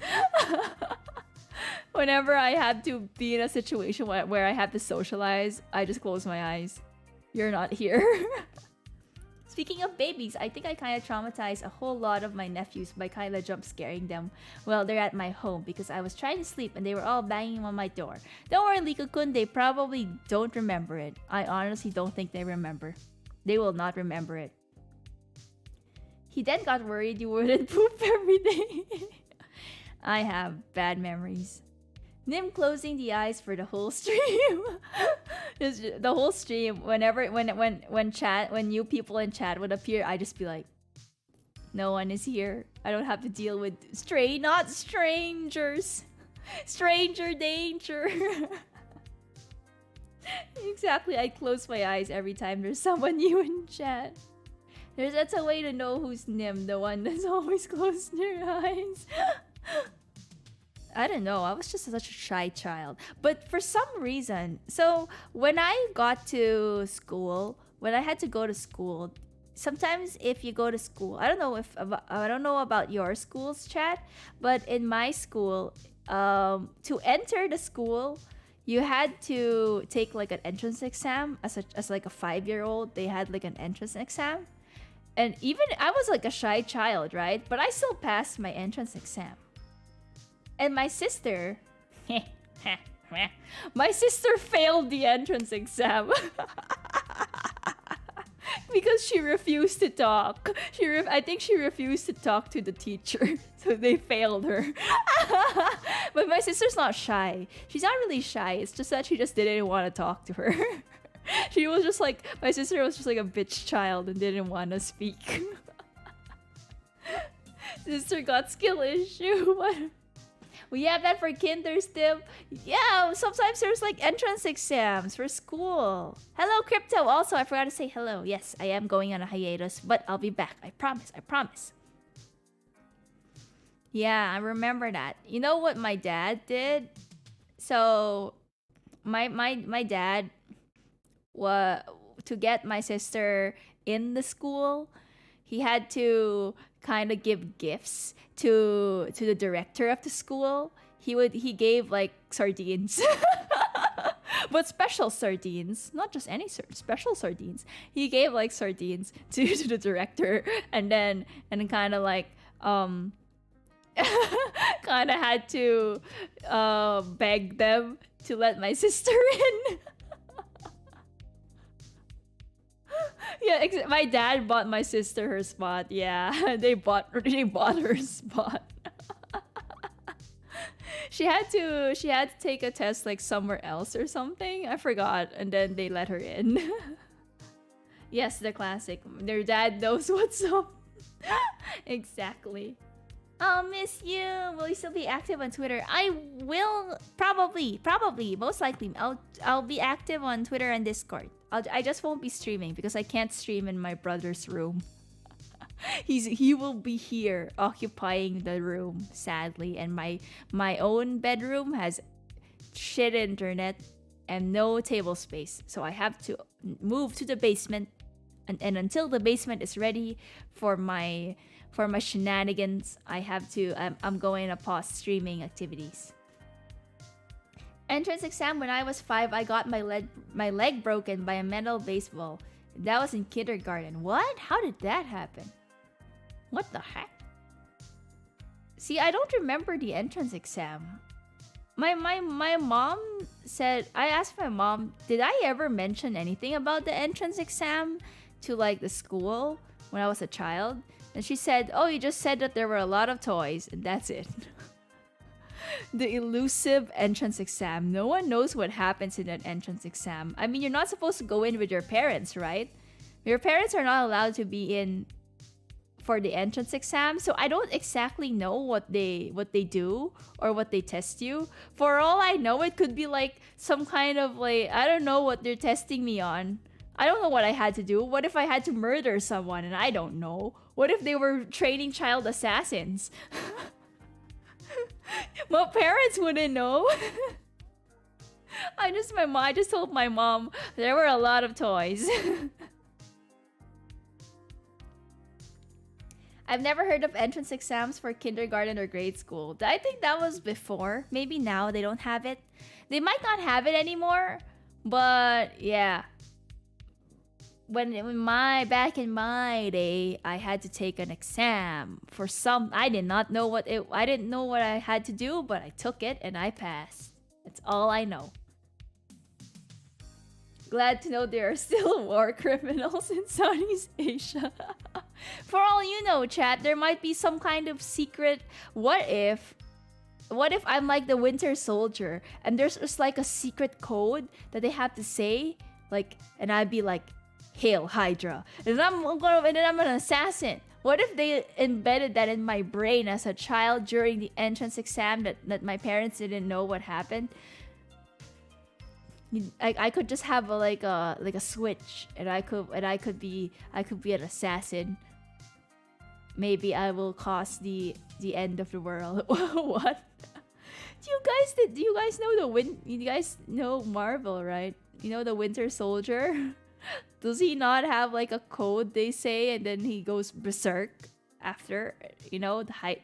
Whenever I had to be in a situation where I have to socialize, I just close my eyes. You're not here. Speaking of babies, I think I kind of traumatized a whole lot of my nephews by kind of jump scaring them while they're at my home because I was trying to sleep and they were all banging on my door. Don't worry, Liko-kun, they probably don't remember it. I honestly don't think they remember. They will not remember it. He then got worried you wouldn't poop every day. I have bad memories. Nym closing the eyes for the whole stream. Just the whole stream. When new people in chat would appear, I just be like, no one is here. I don't have to deal with not strangers. Stranger danger. Exactly. I close my eyes every time there's someone new in chat. That's a way to know who's Nym, the one that's always closed their eyes. I don't know. I was just such a shy child. But for some reason, so when I got to school, when I had to go to school, sometimes if you go to school, I don't know about your school's, chat, but in my school, to enter the school, you had to take like an entrance exam. As like a 5-year-old, they had like an entrance exam. And even I was like a shy child, right? But I still passed my entrance exam. And my sister failed the entrance exam. Because she refused to talk. I think she refused to talk to the teacher. So they failed her. But my sister's not shy. She's not really shy. It's just that she just didn't want to talk to her. My sister was just like a bitch child and didn't want to speak. Sister got skill issue. We have that for kinder still. Yeah, sometimes there's like entrance exams for school. Hello, Crypto. Also, I forgot to say hello. Yes, I am going on a hiatus, but I'll be back. I promise. Yeah, I remember that. You know what my dad did? So, my dad, to get my sister in the school, he had to kind of give gifts to the director of the school. He gave like sardines. But special sardines, not just any special sardines. He gave like sardines to the director, and then kind of like kind of had to beg them to let my sister in. Yeah, my dad bought my sister her spot. Yeah, they bought her spot. She had to take a test like somewhere else or something. I forgot, and then they let her in. Yes, the classic. Their dad knows what's up. Exactly. I'll miss you. Will you still be active on Twitter? I will probably, most likely. I'll be active on Twitter and Discord. I just won't be streaming because I can't stream in my brother's room. He will be here occupying the room, sadly, and my own bedroom has shit internet and no table space, so I have to move to the basement, and until the basement is ready for my shenanigans, I'm going to pause streaming activities. Entrance exam when I was 5, I got my leg broken by a metal baseball. That was in kindergarten. What? How did that happen? What the heck? See, I don't remember the entrance exam. My mom said, I asked my mom, did I ever mention anything about the entrance exam to like the school when I was a child? And she said, oh, you just said that there were a lot of toys, and that's it. The elusive entrance exam. No one knows what happens in an entrance exam. I mean, you're not supposed to go in with your parents, right? Your parents are not allowed to be in for the entrance exam, so I don't exactly know what they do or what they test you. For all I know, it could be like some kind of like, I don't know what they're testing me on. I don't know what I had to do. What if I had to murder someone and I don't know? What if they were training child assassins? My parents wouldn't know. I just told my mom there were a lot of toys. I've never heard of entrance exams for kindergarten or grade school. I think that was before. Maybe now they don't have it. They might not have it anymore, but yeah. Back in my day, I had to take an exam for some. I didn't know what I had to do, but I took it and I passed. That's all I know. Glad to know there are still war criminals in Southeast Asia. For all you know, chat, there might be some kind of secret. What if I'm like the Winter Soldier and there's just like a secret code that they have to say, like, and I'd be like, "Hail Hydra," and then I'm an assassin. What if they embedded that in my brain as a child during the entrance exam that my parents didn't know what happened? I could just have a switch, and I could be an assassin. Maybe I will cause the end of the world. What? Do you guys know you guys know Marvel, right? You know the Winter Soldier? Does he not have like a code they say, and then he goes berserk after? You know, the height.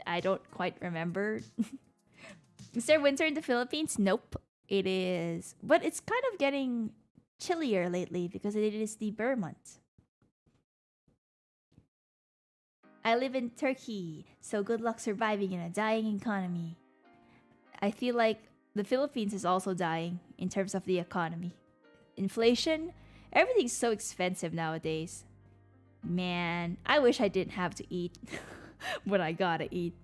I don't quite remember. Is there winter in the Philippines? Nope, it is, but it's kind of getting chillier lately because it is the Burr month. I live in Turkey, so good luck surviving in a dying economy. I feel like the Philippines is also dying in terms of the economy. Inflation, everything's so expensive nowadays. Man, I wish I didn't have to eat, but I gotta eat.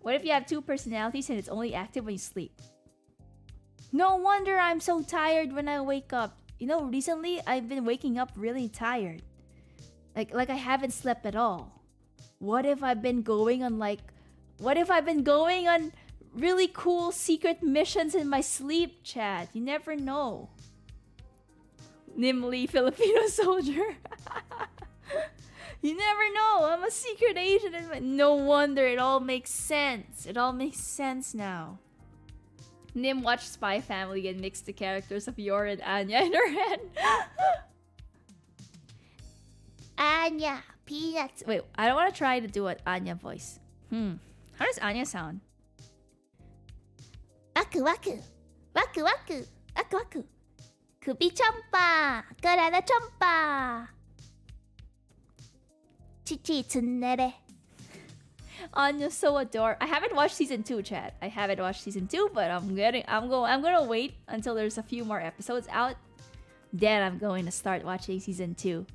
What if you have two personalities and it's only active when you sleep? No wonder I'm so tired when I wake up. You know, recently I've been waking up really tired. Like I haven't slept at all. What if I've been going on really cool secret missions in my sleep, chat? You never know. Nimly Filipino soldier. You never know. I'm a secret agent. No wonder. It all makes sense. It all makes sense now. Nym watched Spy Family and mixed the characters of Yor and Anya in her head. Anya, peanuts. Wait, I don't want to try to do an Anya voice. How does Anya sound? Waku waku. Waku waku. Waku waku. Kubi chompa. Karada chompa. Chichi tsundere. Anya's so adorable. I haven't watched season 2, chat. I haven't watched season 2, but I'm gonna wait until there's a few more episodes out. Then I'm going to start watching season 2.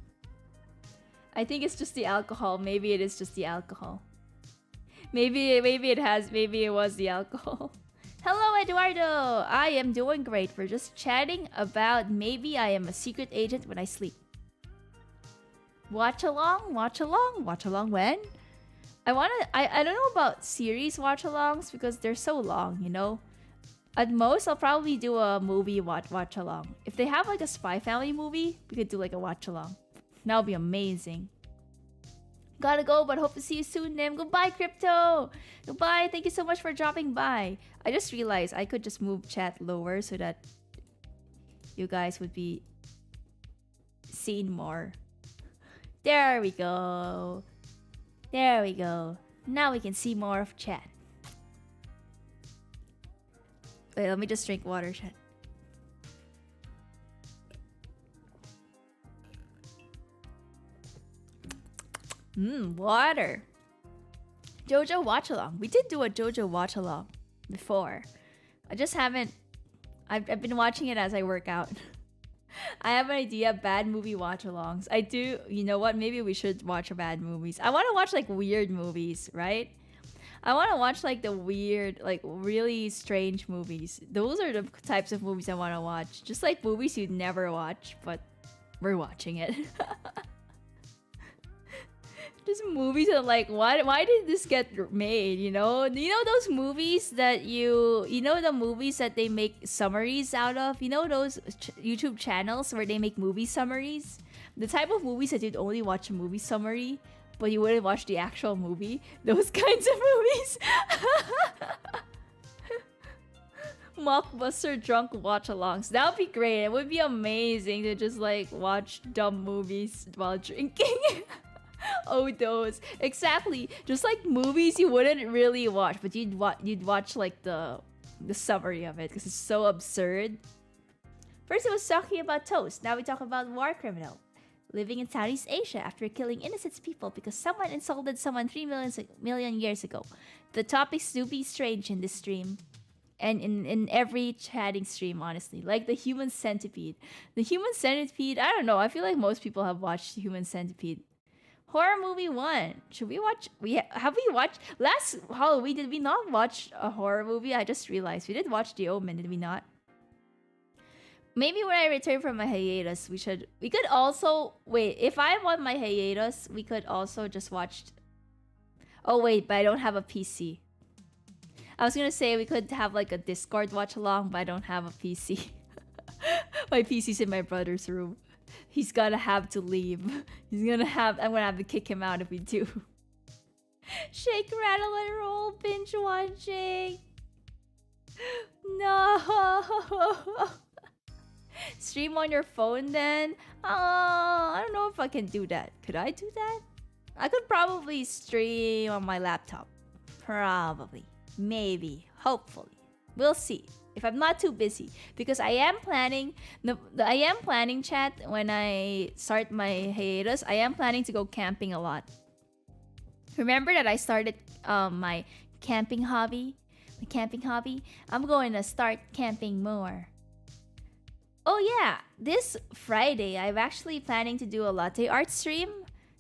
I think it's just the alcohol. Maybe it is just the alcohol. Maybe it was the alcohol. Hello, Eduardo! I am doing great. We're just chatting about maybe I am a secret agent when I sleep. Watch along when? I don't know about series watch-alongs because they're so long, you know? At most, I'll probably do a movie watch-along. If they have like a Spy Family movie, we could do like a watch-along. That would be amazing. Gotta go, but hope to see you soon, Nym. Goodbye, Crypto! Goodbye, thank you so much for dropping by. I just realized I could just move chat lower so that you guys would be seen more. There we go. There we go. Now we can see more of chat. Wait, let me just drink water, chat. Water. JoJo watch-along. We did do a JoJo watch-along before. I just haven't... I've been watching it as I work out. I have an idea, bad movie watch-alongs. I do... You know what? Maybe we should watch bad movies. I want to watch, like, weird movies, right? I want to watch, like, the weird, like, really strange movies. Those are the types of movies I want to watch. Just like movies you'd never watch, but we're watching it. Just movies are like, why did this get made? Those movies that the movies that they make summaries out of. Those YouTube channels where they make movie summaries. The type of movies that you'd only watch a movie summary, but you wouldn't watch the actual movie. Those kinds of movies. Mockbuster drunk watch-alongs. That would be great. It would be amazing to just like watch dumb movies while drinking. Oh, those exactly. Just like movies you wouldn't really watch, but you'd watch like the summary of it because it's so absurd. First, it was talking about toast. Now we talk about war criminal living in Southeast Asia after killing innocent people because someone insulted someone 3 million years ago. The topics do be strange in this stream. And in every chatting stream, honestly. Like the Human Centipede. The Human Centipede, I don't know. I feel like most people have watched Human Centipede. Horror movie 1. Should we watch? Have we watched? Last Halloween, did we not watch a horror movie? I just realized. We did watch The Omen, did we not? Maybe when I return from my hiatus, we could also... Wait, if I'm on my hiatus, we could also just watch... Oh, wait, but I don't have a PC. I was gonna say we could have like a Discord watch along, but I don't have a PC. My PC's in my brother's room. He's gonna have to leave. I'm gonna have to kick him out if we do. Shake, rattle, and roll, binge watching. No. Stream on your phone then? I don't know if I can do that. Could I do that? I could probably stream on my laptop. Probably. Maybe, hopefully, we'll see if I'm not too busy because I am planning chat when I start my hiatus. I am planning to go camping a lot. Remember that I started my camping hobby. I'm going to start camping more. Oh yeah, this Friday I'm actually planning to do a latte art stream.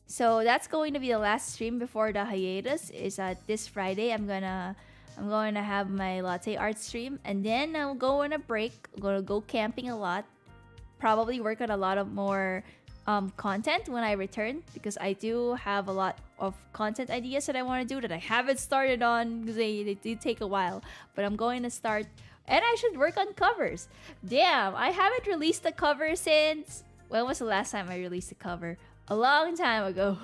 So that's going to be the last stream before the hiatus. Is this Friday I'm going to have my latte art stream, and then I'll go on a break. I'm going to go camping a lot. Probably work on a lot of more content when I return because I do have a lot of content ideas that I want to do that I haven't started on because they do take a while. But I'm going to start, and I should work on covers. Damn, I haven't released a cover since... When was the last time I released a cover? A long time ago.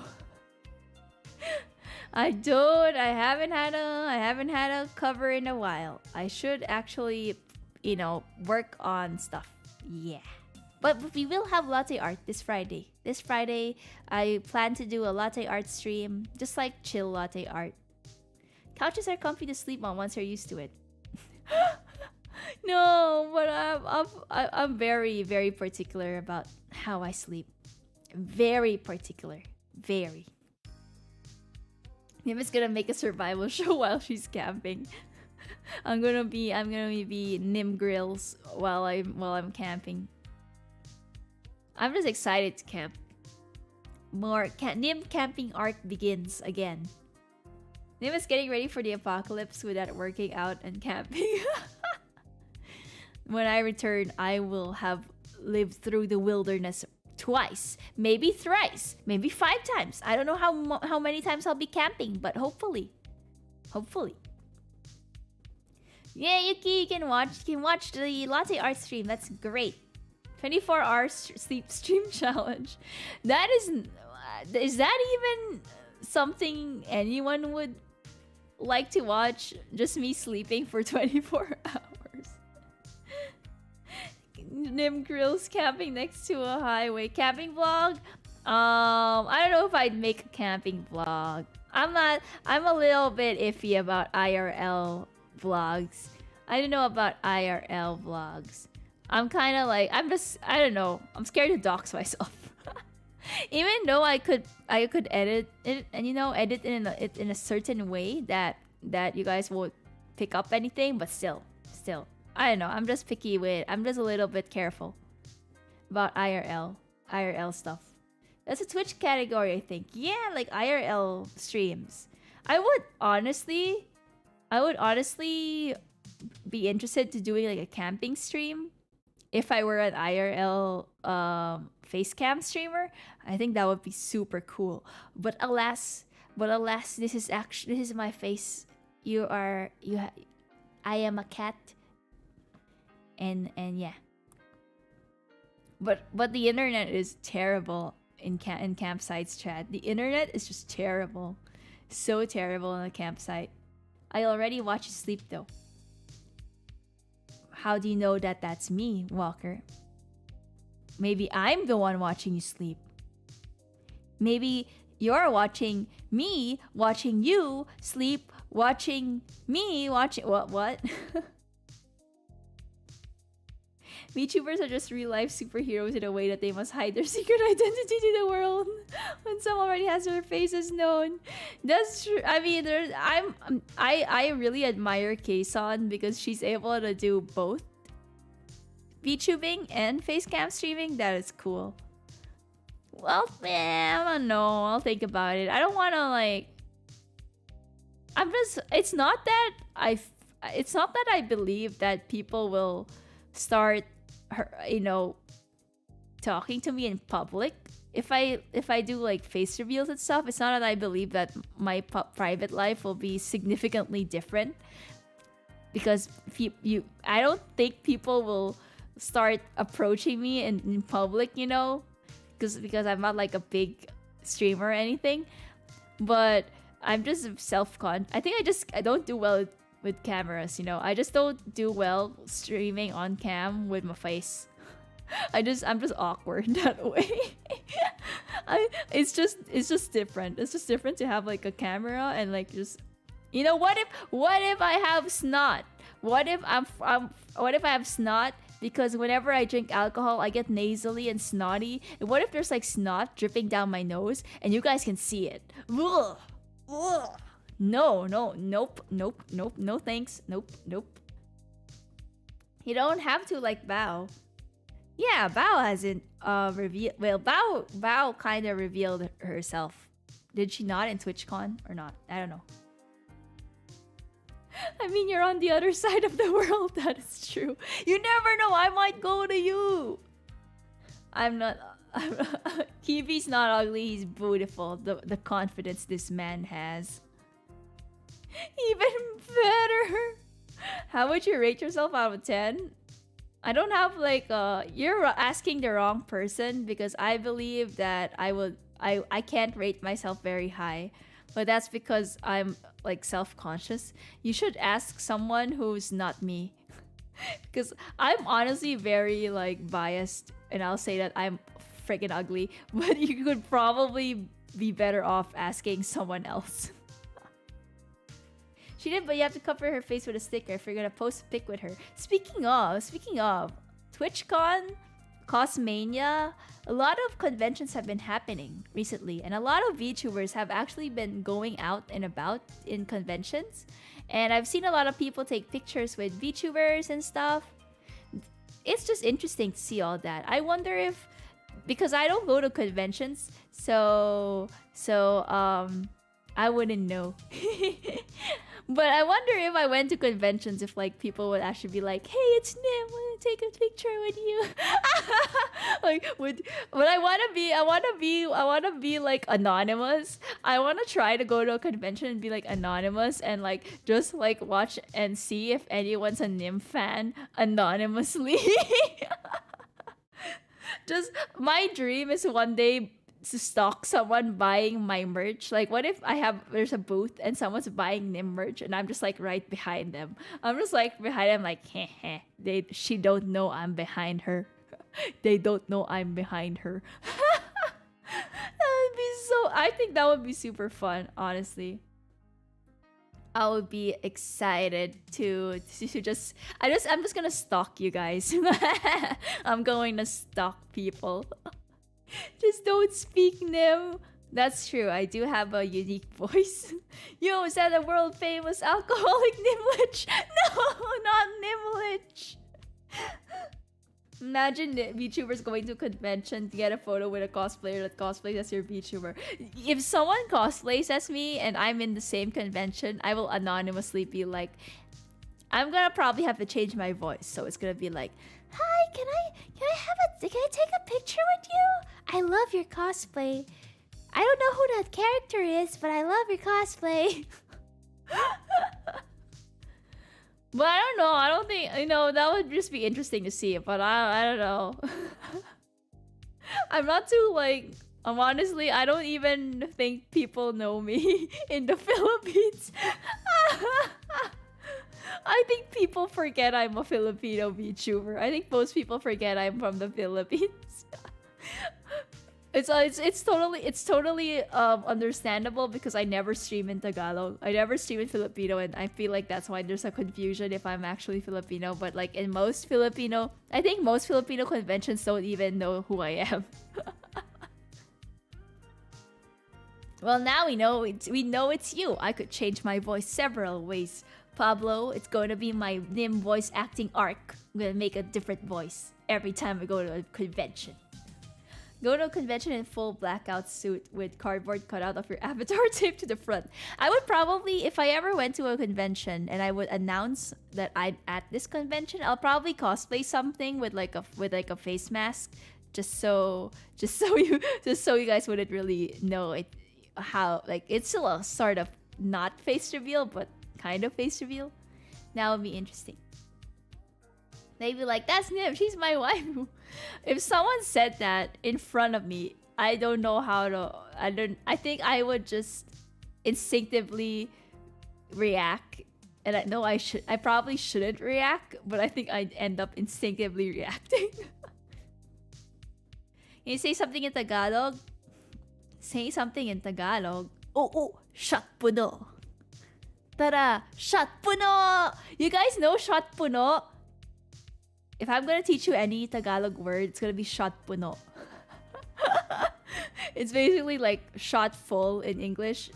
I haven't had a cover in a while. I should actually, work on stuff. Yeah. But we will have latte art this Friday. This Friday, I plan to do a latte art stream. Just like chill latte art. Couches are comfy to sleep on once you're used to it. No, but I'm very, very particular about how I sleep. Very particular. Very. Nim is gonna make a survival show while she's camping. I'm gonna be Nym Grills while I'm camping. I'm just excited to camp. Nym camping arc begins again. Nym is getting ready for the apocalypse without working out and camping. When I return, I will have lived through the wilderness twice, maybe thrice, maybe 5 times. I don't know how many times I'll be camping, but hopefully. Yeah, Yuki, you can watch the latte art stream. That's great. 24-hour sleep stream challenge. Is that even something anyone would like to watch? Just me sleeping for 24 hours. Nym grills camping next to a highway. Camping vlog? I don't know if I'd make a camping vlog. I'm a little bit iffy about IRL vlogs. I don't know about IRL vlogs. I'm kind of like, I don't know. I'm scared to dox myself. Even though I could edit it and edit it in a certain way that you guys won't pick up anything, but still. I don't know. I'm just picky I'm just a little bit careful about IRL stuff. That's a Twitch category, I think. Yeah, like IRL streams. I would honestly be interested to doing like a camping stream if I were an IRL face cam streamer, I think that would be super cool. But alas, this is my face. I am a cat, and yeah. But the internet is terrible in campsites chat. The internet is just terrible, so terrible on a campsite. I already watch you sleep though. How do you know that that's me, Walker? Maybe I'm the one watching you sleep. Maybe you're watching me, watching you sleep, watching me, watching... What? Vtubers are just real-life superheroes in a way that they must hide their secret identity to the world when someone already has their faces known. That's true. I mean, I really admire Kayson because she's able to do both VTubing and facecam streaming. That is cool. Well, man, I don't know. I'll think about it. I don't want to like. It's not that I believe that people will start talking to me in public. If I do like face reveals and stuff, it's not that I believe that my private life will be significantly different, because I don't think people will start approaching me in public, because I'm not like a big streamer or anything. But I'm just I think I don't do well with cameras, I just don't do well streaming on cam with my face. I'm just awkward that way. It's just different. It's just different to have like a camera and like just what if I have snot? What if I have snot? Because whenever I drink alcohol, I get nasally and snotty. And what if there's like snot dripping down my nose and you guys can see it? Ugh. Ugh. No, thanks. Nope. You don't have to like Bao. Yeah, Bao hasn't revealed. Well, Bao kind of revealed herself. Did she not in TwitchCon or not? I don't know. I mean, you're on the other side of the world. That is true. You never know. I might go to you. I'm not. Kiwi's not ugly. He's beautiful. The confidence this man has. Even better. How would you rate yourself out of 10? I don't have like you're asking the wrong person, because I believe that I can't rate myself very high. But that's because I'm like self-conscious. You should ask someone who's not me. Because I'm honestly very like biased, and I'll say that I'm freaking ugly. But you could probably be better off asking someone else. She did, but you have to cover her face with a sticker if you're gonna post a pic with her. Speaking of, TwitchCon, Cosmania, a lot of conventions have been happening recently, and a lot of VTubers have actually been going out and about in conventions. And I've seen a lot of people take pictures with VTubers and stuff. It's just interesting to see all that. I wonder if, because I don't go to conventions, so I wouldn't know. But I wonder if I went to conventions, if like people would actually be like, "Hey, it's Nym, wanna take a picture with you?" Like, but I wanna be like anonymous. I wanna try to go to a convention and be like anonymous and like just like watch and see if anyone's a Nym fan anonymously. Just my dream is one day to stalk someone buying my merch. Like, what if there's a booth and someone's buying Nym merch and I'm just like right behind them. I'm just like behind them like, heh. She don't know I'm behind her. They don't know I'm behind her. I think that would be super fun, honestly. I would be excited to just I'm just gonna stalk you guys. I'm going to stalk people. Just don't speak Nym. That's true. I do have a unique voice. Yo, is that a world famous alcoholic Nimlich? No, not Nimlich. Imagine VTubers going to a convention to get a photo with a cosplayer that cosplays as your VTuber. If someone cosplays as me and I'm in the same convention, I will anonymously be like, I'm gonna probably have to change my voice, so it's gonna be like, "Hi, can I take a picture with you? I love your cosplay. I don't know who that character is, but I love your cosplay." But I don't know. I don't think, that would just be interesting to see. But I don't know. I'm not too like. Honestly, I don't even think people know me in the Philippines. I think people forget I'm a Filipino VTuber. I think most people forget I'm from the Philippines. It's totally understandable because I never stream in Tagalog. I never stream in Filipino, and I feel like that's why there's a confusion if I'm actually Filipino. But like in most Filipino, I think most Filipino conventions don't even know who I am. Well, now we know it's you. I could change my voice several ways. Pablo, it's going to be my Nym voice acting arc. I'm gonna make a different voice every time I go to a convention. Go to a convention in full blackout suit with cardboard cutout of your avatar taped to the front. I would probably, if I ever went to a convention and I would announce that I'm at this convention, I'll probably cosplay something with like a face mask, just so you guys wouldn't really know it. How like it's still a sort of not face reveal, but kind of face reveal. That would be interesting. They'd be like, "That's Nym, she's my wife." If someone said that in front of me, I don't know how to. I think I would just instinctively react, and I know I probably shouldn't react, but I think I'd end up instinctively reacting. Can you say something in Tagalog? Say something in Tagalog. Oh, shot puno. Tara, shot puno! You guys know shot puno? If I'm gonna teach you any Tagalog word, it's gonna be shot puno. It's basically like shot full in English.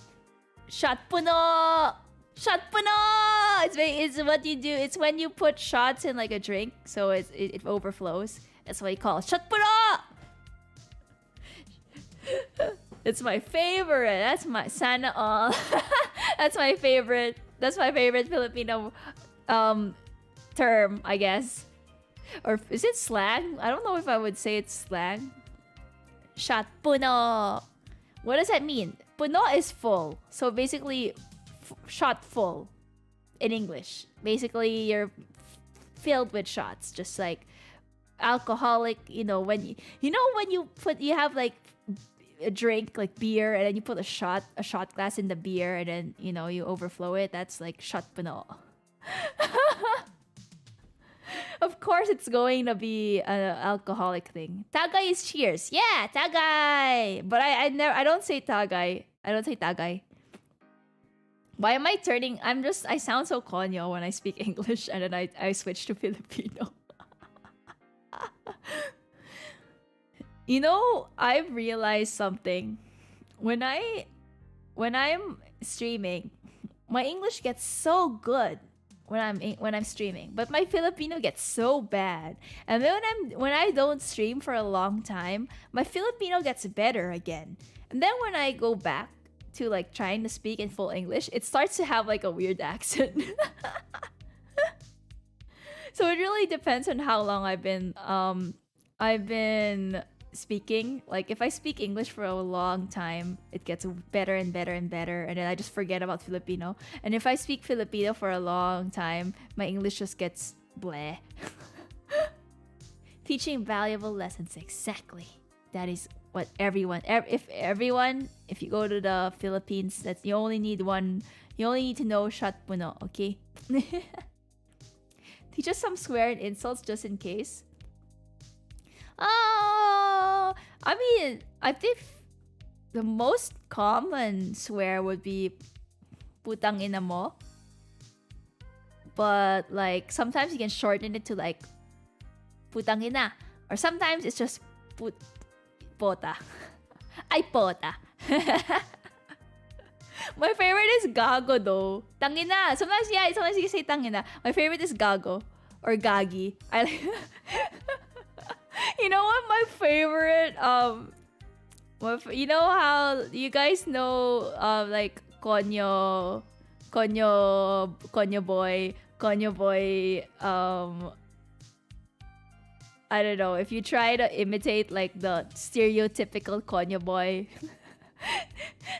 Shot puno! Shot puno! It's what you do. It's when you put shots in like a drink, so it overflows. That's what you call it. Shot puno! It's my favorite. That's my sana all. That's my favorite. That's my favorite Filipino term, I guess. Or is it slang? I don't know if I would say it's slang. Shot puno. What does that mean? Puno is full. So basically, shot full in English. Basically, you're filled with shots. Just like alcoholic, when you have like a drink like beer, and then you put a shot glass in the beer, and then you overflow it. That's like shot puno. Of course, it's going to be an alcoholic thing. Tagay is cheers. Yeah, tagay. But I don't say tagay. I don't say tagay. Why am I turning? I sound so konyo when I speak English, and then I switch to Filipino. I've realized something. When I'm streaming, my English gets so good when I'm streaming, but my Filipino gets so bad. And then when I don't stream for a long time, my Filipino gets better again. And then when I go back to like trying to speak in full English, it starts to have like a weird accent. So it really depends on how long I've been speaking. Like if I speak English for a long time, it gets better and better and better, and then I just forget about Filipino. And if I speak Filipino for a long time, my English just gets bleh. Teaching valuable lessons, exactly. That is what if you go to the Philippines, you only need to know shot puno, okay? Teach us some swear and insults just in case. I mean, I think the most common swear would be putang ina mo. But like sometimes you can shorten it to like putang ina, or sometimes it's just pota. Ay pota. My favorite is gago though. Tangina. Sometimes you can say tangina. My favorite is gago or gagi. You know what my favorite you know how you guys know like konyo boy, Konyo Boy, I don't know, if you try to imitate like the stereotypical Konyo Boy,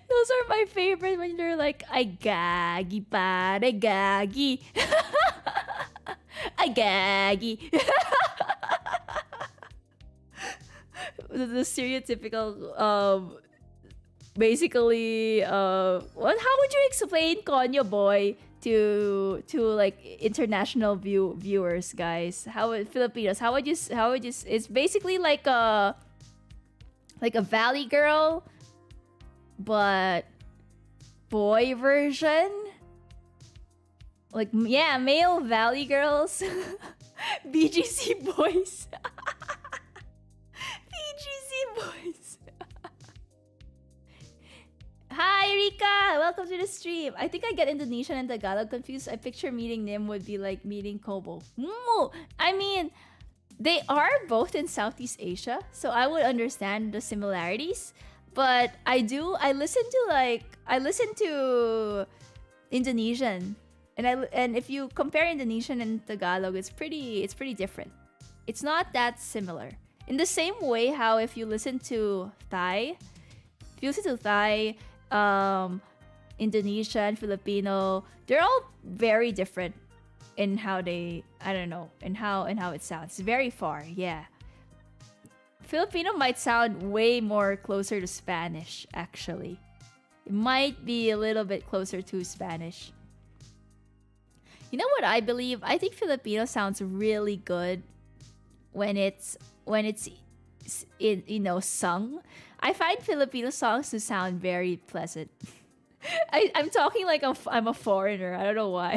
those are my favorite when they're like, ay gagi pare gagi. Ay gagi. The stereotypical, basically, what? How would you explain Konyo Boy to like international viewers, guys? How would Filipinos? How would you? It's basically like a Valley Girl, but boy version. Like, yeah, male Valley Girls. BGC boys. BGC boys. Hi, Rika! Welcome to the stream. I think I get Indonesian and Tagalog confused. I picture meeting Nym would be like meeting Kobo. I mean, they are both in Southeast Asia, so I would understand the similarities. But I listen to Indonesian. And if you compare Indonesian and Tagalog, it's pretty different. It's not that similar. In the same way how if you listen to Thai, Indonesian, Filipino, they're all very different in how they, I don't know, in how it sounds. It's very far, yeah. Filipino might sound way more closer to Spanish, actually. It might be a little bit closer to Spanish. You know what I believe? I think Filipino sounds really good when it's sung. I find Filipino songs to sound very pleasant. I'm talking like I'm a foreigner. I don't know why.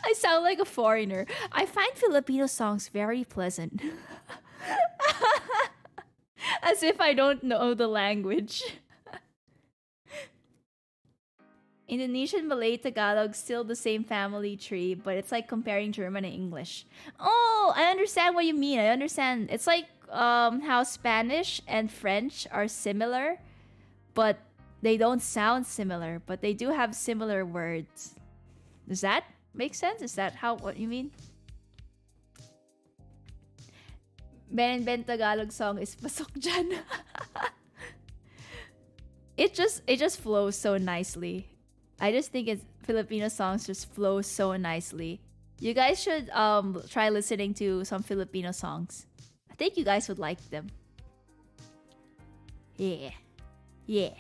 I sound like a foreigner. I find Filipino songs very pleasant. As if I don't know the language. Indonesian, Malay, Tagalog, still the same family tree, but it's like comparing German and English. Oh, I understand what you mean. I understand. It's like how Spanish and French are similar, but they don't sound similar, but they do have similar words. Does that make sense? Is that what you mean? Ben and Ben Tagalog song is pasok dyan. It just flows so nicely. I just think Filipino songs just flow so nicely. You guys should try listening to some Filipino songs. I think you guys would like them. Yeah. Yeah.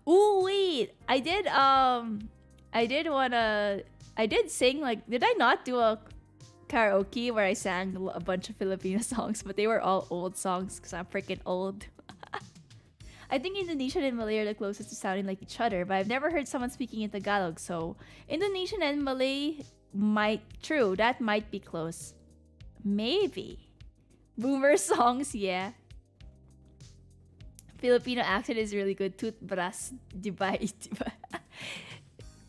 Ooh, wait. I did sing, like, did I not do a karaoke where I sang a bunch of Filipino songs, but they were all old songs because I'm freaking old. I think Indonesian and Malay are the closest to sounding like each other, but I've never heard someone speaking in Tagalog, so Indonesian and Malay that might be close. Maybe. Boomer songs, yeah. Filipino accent is really good. Toothbrush, diba?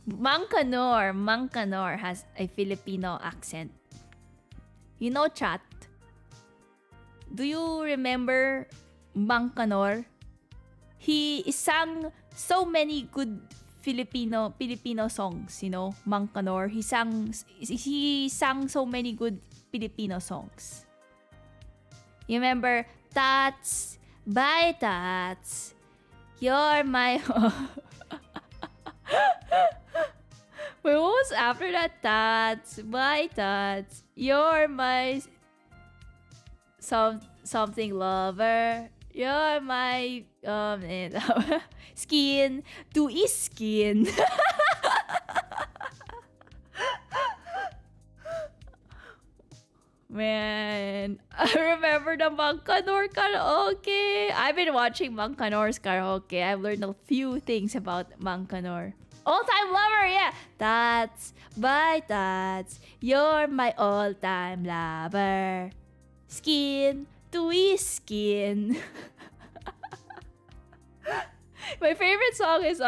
Mang Kanor has a Filipino accent. You know, chat. Do you remember Mang Kanor? He sang so many good Filipino songs, you know, Mang Kanor. He sang so many good Filipino songs. You remember Tats, bye Tats, you're my Wait, what was after that? Tats, bye Tats, you're my something lover. You're my skin to is skin. Man, I remember the Mang Kanor karaoke. I've been watching Mang Kanor's karaoke. I've learned a few things about Mang Kanor. All-time lover, yeah. Tats, bye Tats, you're my all-time lover. Skin to is skin. My favorite song is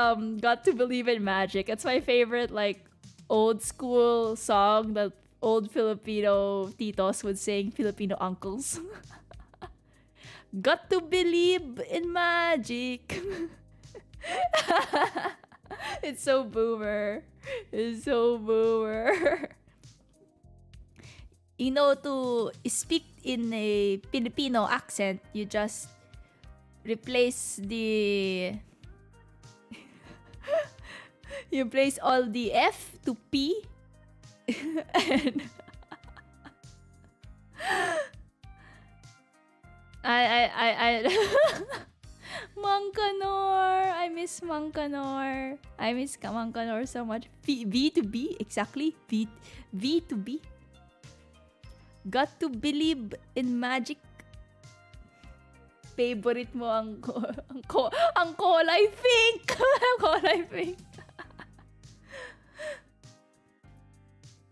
Got to Believe in Magic. It's my favorite, like, old school song that old Filipino titos would sing, Filipino uncles. Got to believe in magic. It's so boomer. It's so boomer. You know, to speak in a Filipino accent, you just replace the you place all the F to P and I Mangkanor. I miss Mangkanor. I miss Mangkanor so much. V to B, exactly. V to B. Got to believe in magic. Favorite mo ang kulay pink. Kulay pink.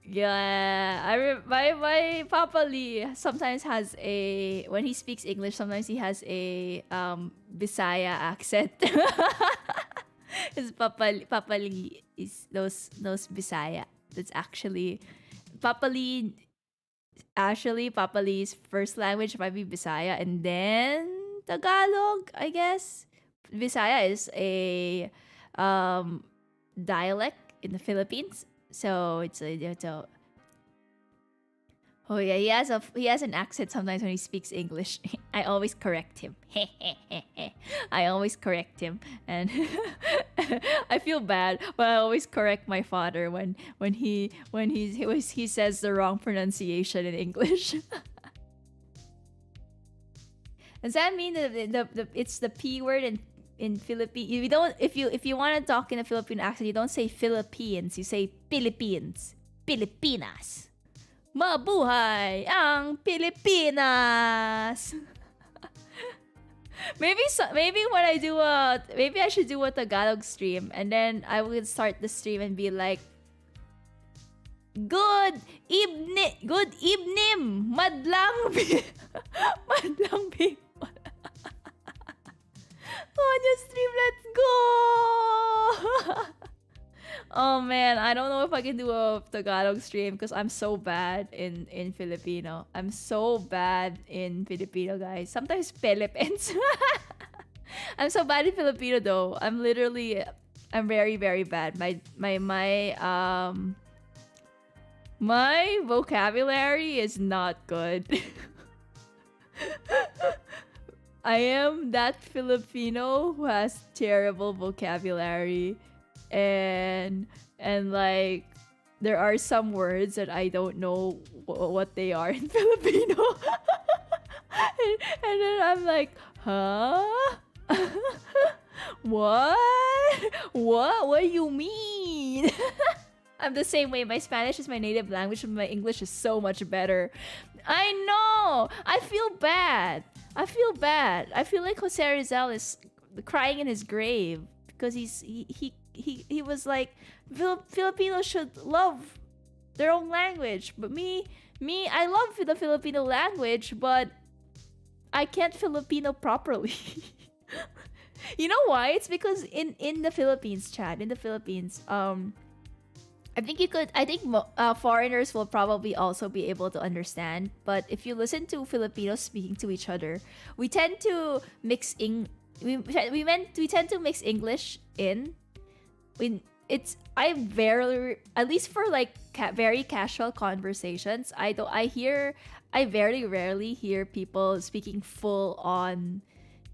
Yeah, my Papa Lee sometimes has a, when he speaks English, sometimes he has a Bisaya accent. His Papa Lee is those Bisaya. That's actually Papa Lee. Actually, Papa Lee's first language might be Bisaya, and then Tagalog, I guess. Bisaya is a dialect in the Philippines. So it's oh yeah, he has an accent sometimes when he speaks English. I always correct him. I always correct him, and I feel bad, but I always correct my father when he says the wrong pronunciation in English. Does that mean that the it's the P word in Philippine? You don't, if you want to talk in a Philippine accent, you don't say Philippines, you say Philippines. Pilipinas. Mabuhay ang Pilipinas. Maybe when I do maybe I should do a Tagalog stream, and then I will start the stream and be like, Good evening, madlang people. On your stream, let's go! Oh man, I don't know if I can do a Tagalog stream because I'm so bad in Filipino. I'm so bad in Filipino, guys. Sometimes Philippines. I'm so bad in Filipino though. I'm very, very bad. My vocabulary is not good. I am that Filipino who has terrible vocabulary, and like there are some words that I don't know what they are in Filipino. and then I'm like, huh? What do you mean? I'm the same way. My Spanish is my native language, and my English is so much better. I know. I feel bad. I feel like Jose Rizal is crying in his grave because he was like, Filipinos should love their own language, but me, I love the Filipino language, but I can't Filipino properly. You know why? It's because in the Philippines, Chad, in the Philippines, I think foreigners will probably also be able to understand. But if you listen to Filipinos speaking to each other, we tend to mix we tend to mix English in. I very, at least for like very casual conversations, I very rarely hear people speaking full on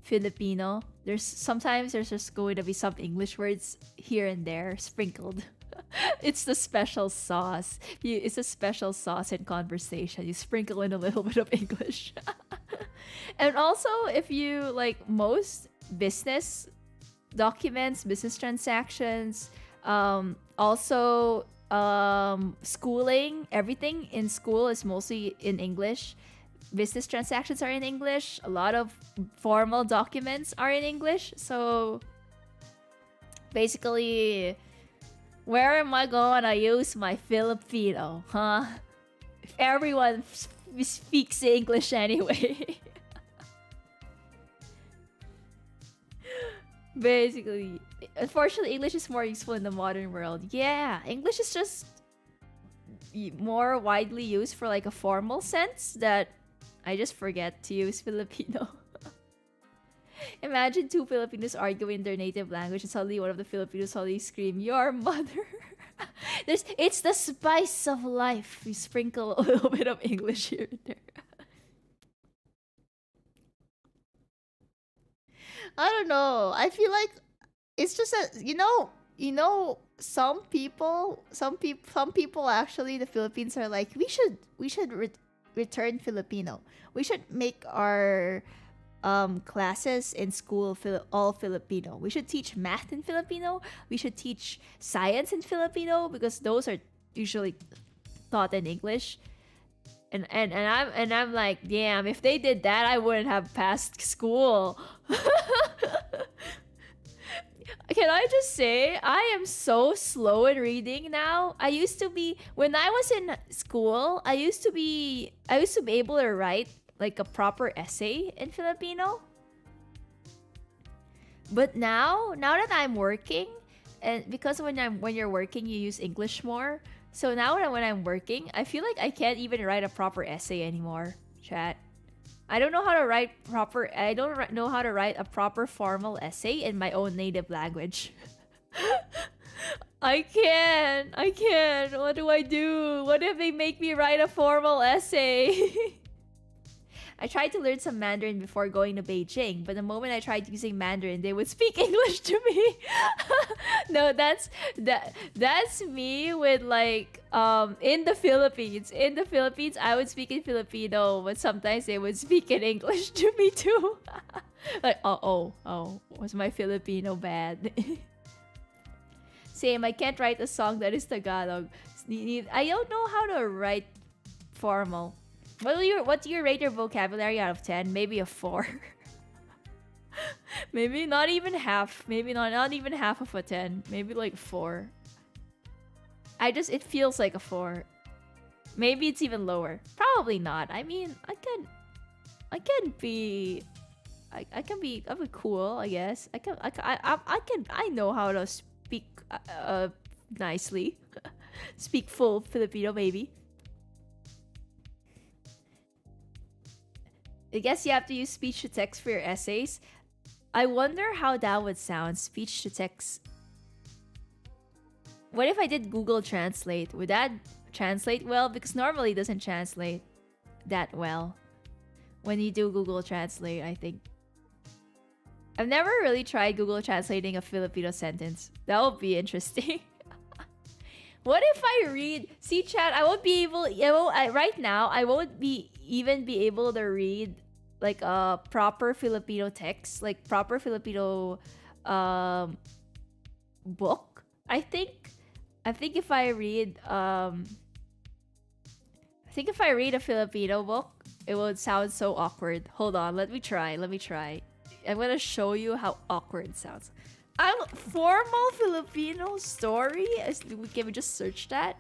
Filipino. Sometimes there's just going to be some English words here and there sprinkled. It's the special sauce. It's a special sauce in conversation. You sprinkle in a little bit of English. And also, if you like most business documents, business transactions, also schooling, everything in school is mostly in English. Business transactions are in English. A lot of formal documents are in English. So basically, where am I gonna use my Filipino, huh? If everyone speaks English anyway. Basically, unfortunately, English is more useful in the modern world. Yeah, English is just more widely used for like a formal sense that I just forget to use Filipino. Imagine two Filipinos arguing in their native language and suddenly one of the Filipinos suddenly scream, "Your mother." It's the spice of life. We sprinkle a little bit of English here and there. I don't know. I feel like it's just a some people actually, the Philippines are like, we should return Filipino. We should make our classes in school all Filipino. We should teach math in Filipino. We should teach science in Filipino because those are usually taught in English. And I'm like, damn, if they did that, I wouldn't have passed school. Can I just say, I am so slow in reading now. I used to be, when I was in school, I used to be able to write like a proper essay in Filipino. But now that I'm working, and because when you're working, you use English more. So now when I'm working, I feel like I can't even write a proper essay anymore. Chat. I don't know how to write proper. I don't know how to write a proper formal essay in my own native language. I can. I can. What do I do? What if they make me write a formal essay? I tried to learn some Mandarin before going to Beijing, but the moment I tried using Mandarin, they would speak English to me. No, that's me with like in the Philippines. In the Philippines, I would speak in Filipino, but sometimes they would speak in English to me too. Like, was my Filipino bad? Same, I can't write a song that is Tagalog. I don't know how to write formal. What do you rate your vocabulary out of 10? Maybe a 4. Maybe not even half. Maybe not even half of a 10. Maybe like 4. It feels like a 4. Maybe it's even lower. Probably not. I mean, I can be cool, I guess. I know how to speak nicely. Speak full Filipino, maybe. I guess you have to use speech to text for your essays. I wonder how that would sound, speech to text. What if I did Google Translate? Would that translate well? Because normally it doesn't translate that well when you do Google Translate, I think. I've never really tried Google translating a Filipino sentence. That would be interesting. What if I read? See, chat, I won't be able. Right now, I won't even be able to read like a proper Filipino text, like proper Filipino book. I think if I read a Filipino book, it would sound so awkward. Hold on, let me try. I'm gonna show you how awkward it sounds. Formal Filipino story? Can we just search that?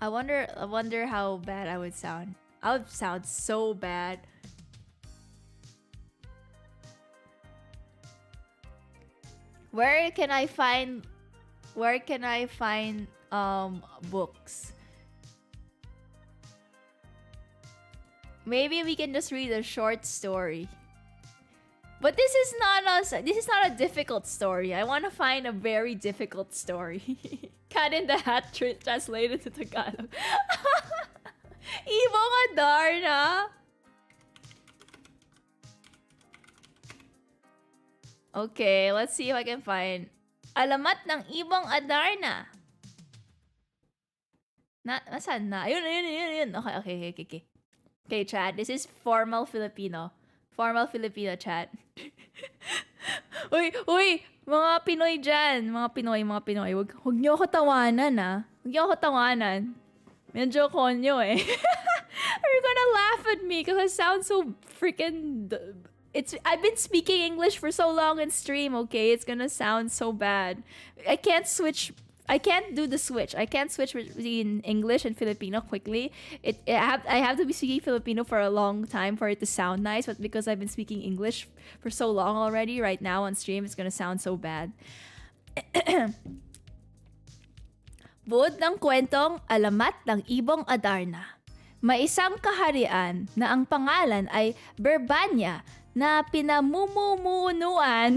I wonder how bad I would sound. I would sound so bad. Where can I find books? Maybe we can just read a short story. But this is not a difficult story. I want to find a very difficult story. Cat in the Hat translated to Tagalog. Ibong Adarna. Okay, let's see if I can find Alamat ng Ibong Adarna. Nasaan na? Ayun. Okay. Okay, chat. This is formal Filipino. Formal Filipino chat. Uy, mga Pinoy dyan. Mga Pinoy. Huwag niyo ako tawanan, ah. Huwag niyo ako tawanan. Medyo konyo eh. You're gonna laugh at me because I sound so freaking... I've been speaking English for so long in stream, okay? It's gonna sound so bad. I can't do the switch. I can't switch between English and Filipino quickly. I have to be speaking Filipino for a long time for it to sound nice, but because I've been speaking English for so long already, right now on stream, it's gonna sound so bad. Buod ng kwentong Alamat ng Ibong Adarna. May isang kaharian na ang pangalan ay Berbanya na pinamumunuan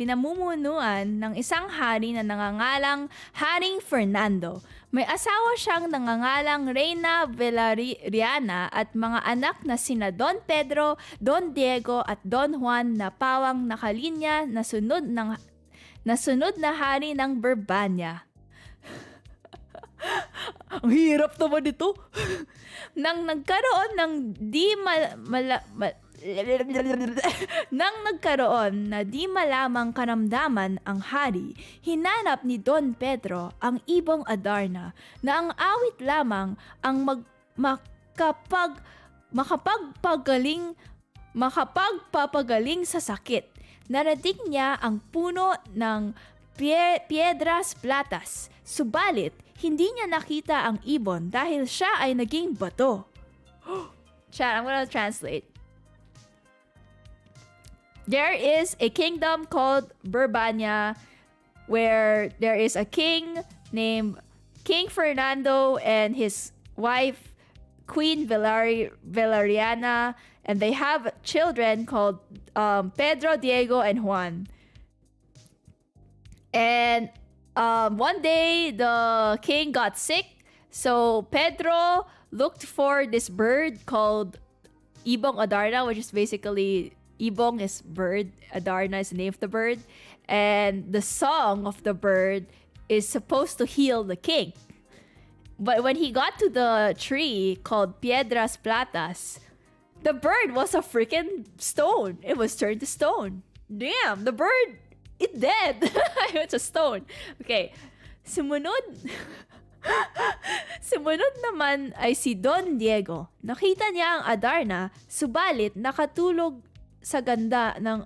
pinamumunuan ng isang hari na nangangalang Haring Fernando. May asawa siyang nangangalang Reina Valeriana at mga anak na sina Don Pedro, Don Diego at Don Juan na pawang nakalinya na sunod na hari ng Berbanya. Ang hirap naman ito. Nang nagkaroon na di malamang karamdaman ang hari, hinanap ni Don Pedro ang ibong Adarna na ang awit lamang ang makapagpapagaling sa sakit. Narating niya ang puno ng Piedras Platas, subalit hindi niya nakita ang ibon dahil siya ay naging bato. Chat, I'm gonna translate. There is a kingdom called Berbanya where there is a king named King Fernando and his wife Queen Valeriana, and they have children called Pedro, Diego, and Juan. And one day the king got sick, so Pedro looked for this bird called Ibong Adarna, which is basically Ibong is bird, Adarna is the name of the bird, and the song of the bird is supposed to heal the king. But when he got to the tree called Piedras Platas, the bird was a freaking stone. It was turned to stone. Damn, the bird, it dead. It's a stone. Okay, sumunod naman ay si Don Diego. Nakita niya ang Adarna, subalit nakatulog sa ganda ng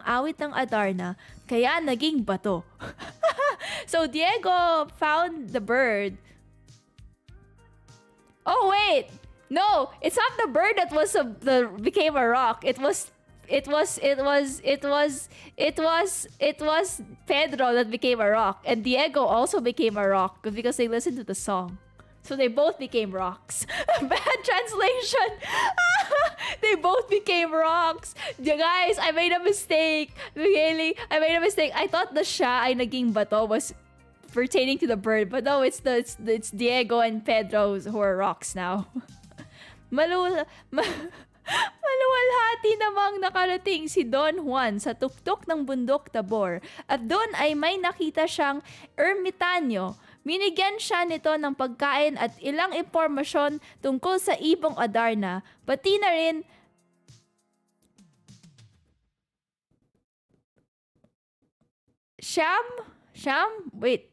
awit ng Adarna, kaya naging bato. So Diego found the bird. Oh wait, no, it's not the bird that became a rock. It was Pedro that became a rock, and Diego also became a rock because they listened to the song. So they both became rocks. Bad translation. They both became rocks. Guys, I made a mistake. Really, I made a mistake. I thought the siya ay naging bato was pertaining to the bird, but no, it's Diego and Pedro who are rocks now. Maluwalhati namang nakarating si Don Juan sa tuktok ng bundok Tabor, at doon ay may nakita siyang ermitanyo. Binigyan siya nito ng pagkain at ilang impormasyon tungkol sa ibong Adarna, pati na rin wait.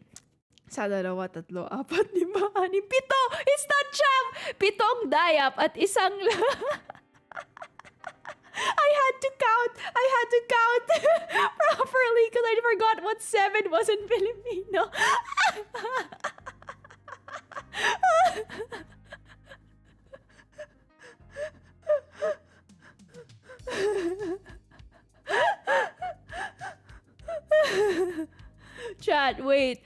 Sa dalawa, tatlo, apat, lima, anim, pito! It's not Sham! Pitong dayap at isang I had to count properly because I forgot what 7 was in Filipino. Chat, wait,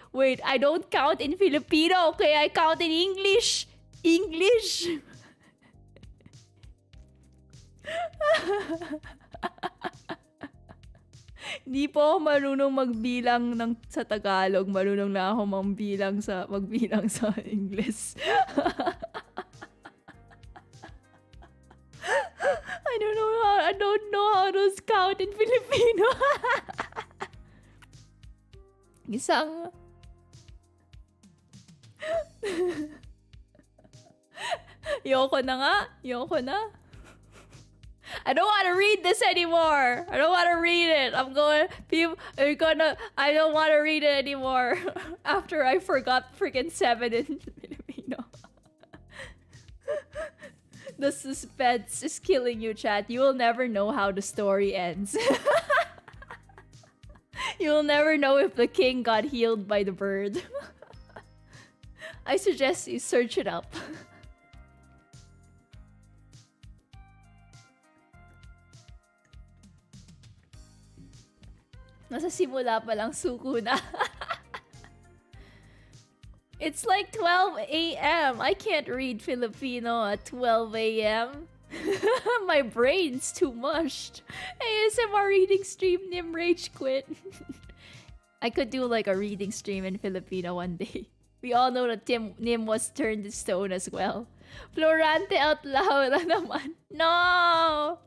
I don't count in Filipino, okay? I count in English. Di po ako marunong magbilang sa Tagalog. Marunong na ako magbilang sa English. I don't know how to count in Filipino. Isang Yoko na. I don't want to read this anymore. I don't want to read it. I don't want to read it anymore. After I forgot freaking 7 in Filipino. The suspense is killing you, chat. You will never know how the story ends. You will never know if the king got healed by the bird. I suggest you search it up. Nasa simula pa lang suko na. It's like 12 a.m. I can't read Filipino at 12 a.m. My brain's too mushed. ASMR reading stream, Nym rage quit. I could do like a reading stream in Filipino one day. We all know that Nym was turned to stone as well. Florante out Laura naman. No!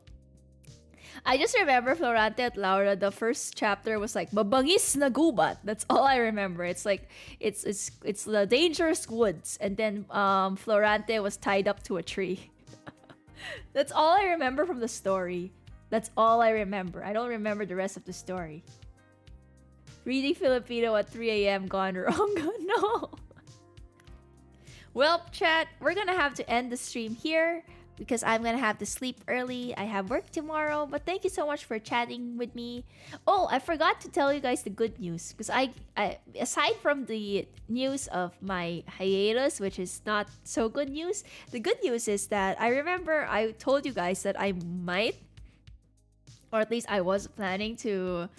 I just remember Florante at Laura, the first chapter was like, Mabangis na gubat. That's all I remember. It's like, it's the dangerous woods. And then Florante was tied up to a tree. That's all I remember from the story. That's all I remember. I don't remember the rest of the story. Reading Filipino at 3 a.m. gone wrong. No. Well, chat, we're gonna have to end the stream here because I'm gonna have to sleep early. I have work tomorrow, but thank you so much for chatting with me. Oh, I forgot to tell you guys the good news because I aside from the news of my hiatus, which is not so good news, the good news is that I remember I told you guys that I might, or at least I was planning to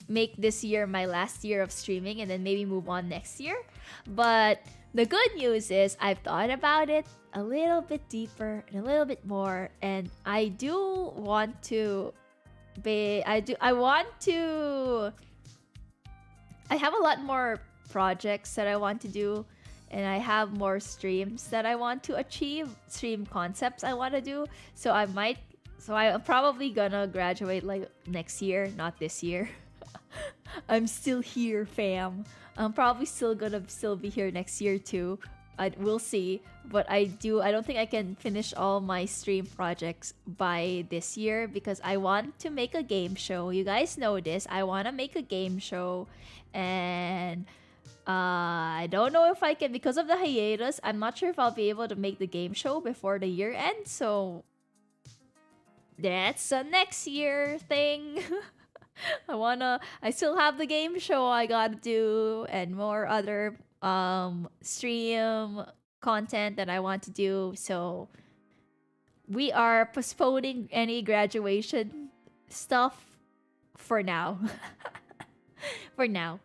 make this year my last year of streaming and then maybe move on next year. But the good news is I've thought about it a little bit deeper and a little bit more, and I do want to I have a lot more projects that I want to do, and I have more streams that I want to achieve, stream concepts I want to do. So I'm probably gonna graduate like next year, not this year. I'm still here, fam. I'm probably still gonna be here next year too. We'll see. But I don't think I can finish all my stream projects by this year because I want to make a game show. You guys know this. I want to make a game show, and I don't know if I can, because of the hiatus. I'm not sure if I'll be able to make the game show before the year ends. So that's a next year thing. I still have the game show I gotta do and more other stream content that I want to do. So we are postponing any graduation stuff for now. For now.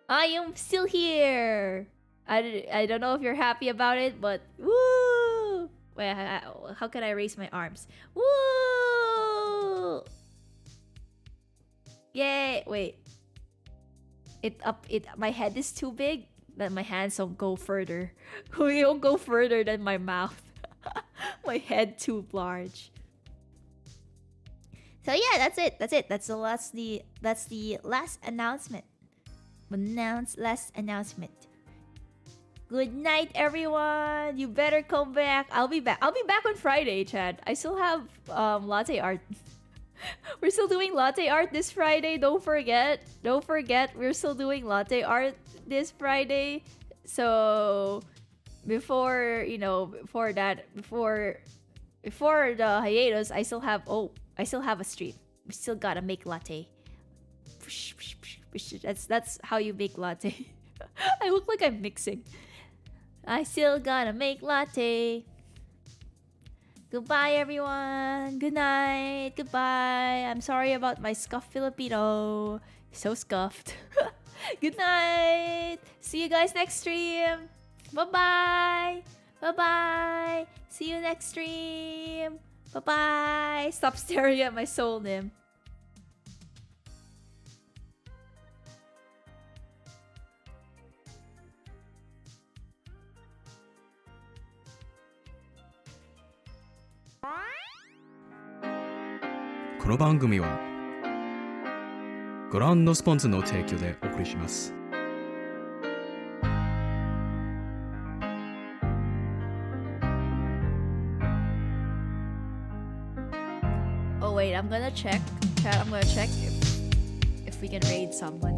I am still here. I don't know if you're happy about it, but woo! Wait, how can I raise my arms? Woo! Yay! Wait. My head is too big that my hands don't go further. We don't go further than my mouth. My head too large. So yeah, that's it. That's the last announcement. Last announcement. Good night, everyone. You better come back. I'll be back on Friday, Chad. I still have latte art. We're still doing latte art this Friday. Don't forget. We're still doing latte art this Friday. So before the hiatus, I still have a stream. We still gotta make latte. That's how you make latte. I look like I'm mixing. I still gotta make latte. Goodbye, everyone. Good night. Goodbye. I'm sorry about my scuffed Filipino. So scuffed. Good night. See you guys next stream. Bye-bye. Bye-bye. See you next stream. Bye-bye. Stop staring at my soul, Nym. この番組はご覧のスポンサーの提供でお送りします。 Oh wait, I'm gonna check. Chat, I'm gonna check if we can raid someone.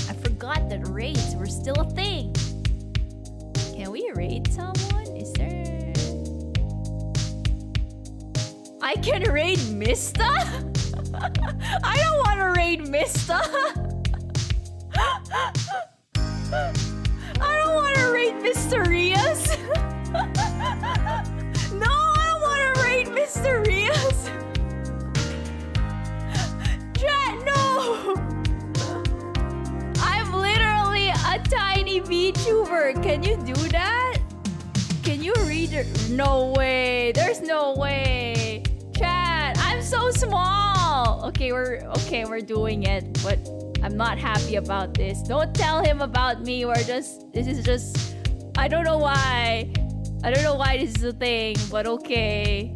I forgot that raids were still a thing. Can we raid someone? Is there... I can raid Mista? I don't want to raid Mista. I don't want to raid Mysterious. No, I don't want to raid Mysterious. Chat, no. reader, can you do that? Can you read it? No way. There's no way. Chat, I'm so small. Okay, we're doing it, but I'm not happy about this. Don't tell him about me. This is just, I don't know why. I don't know why this is a thing, but okay.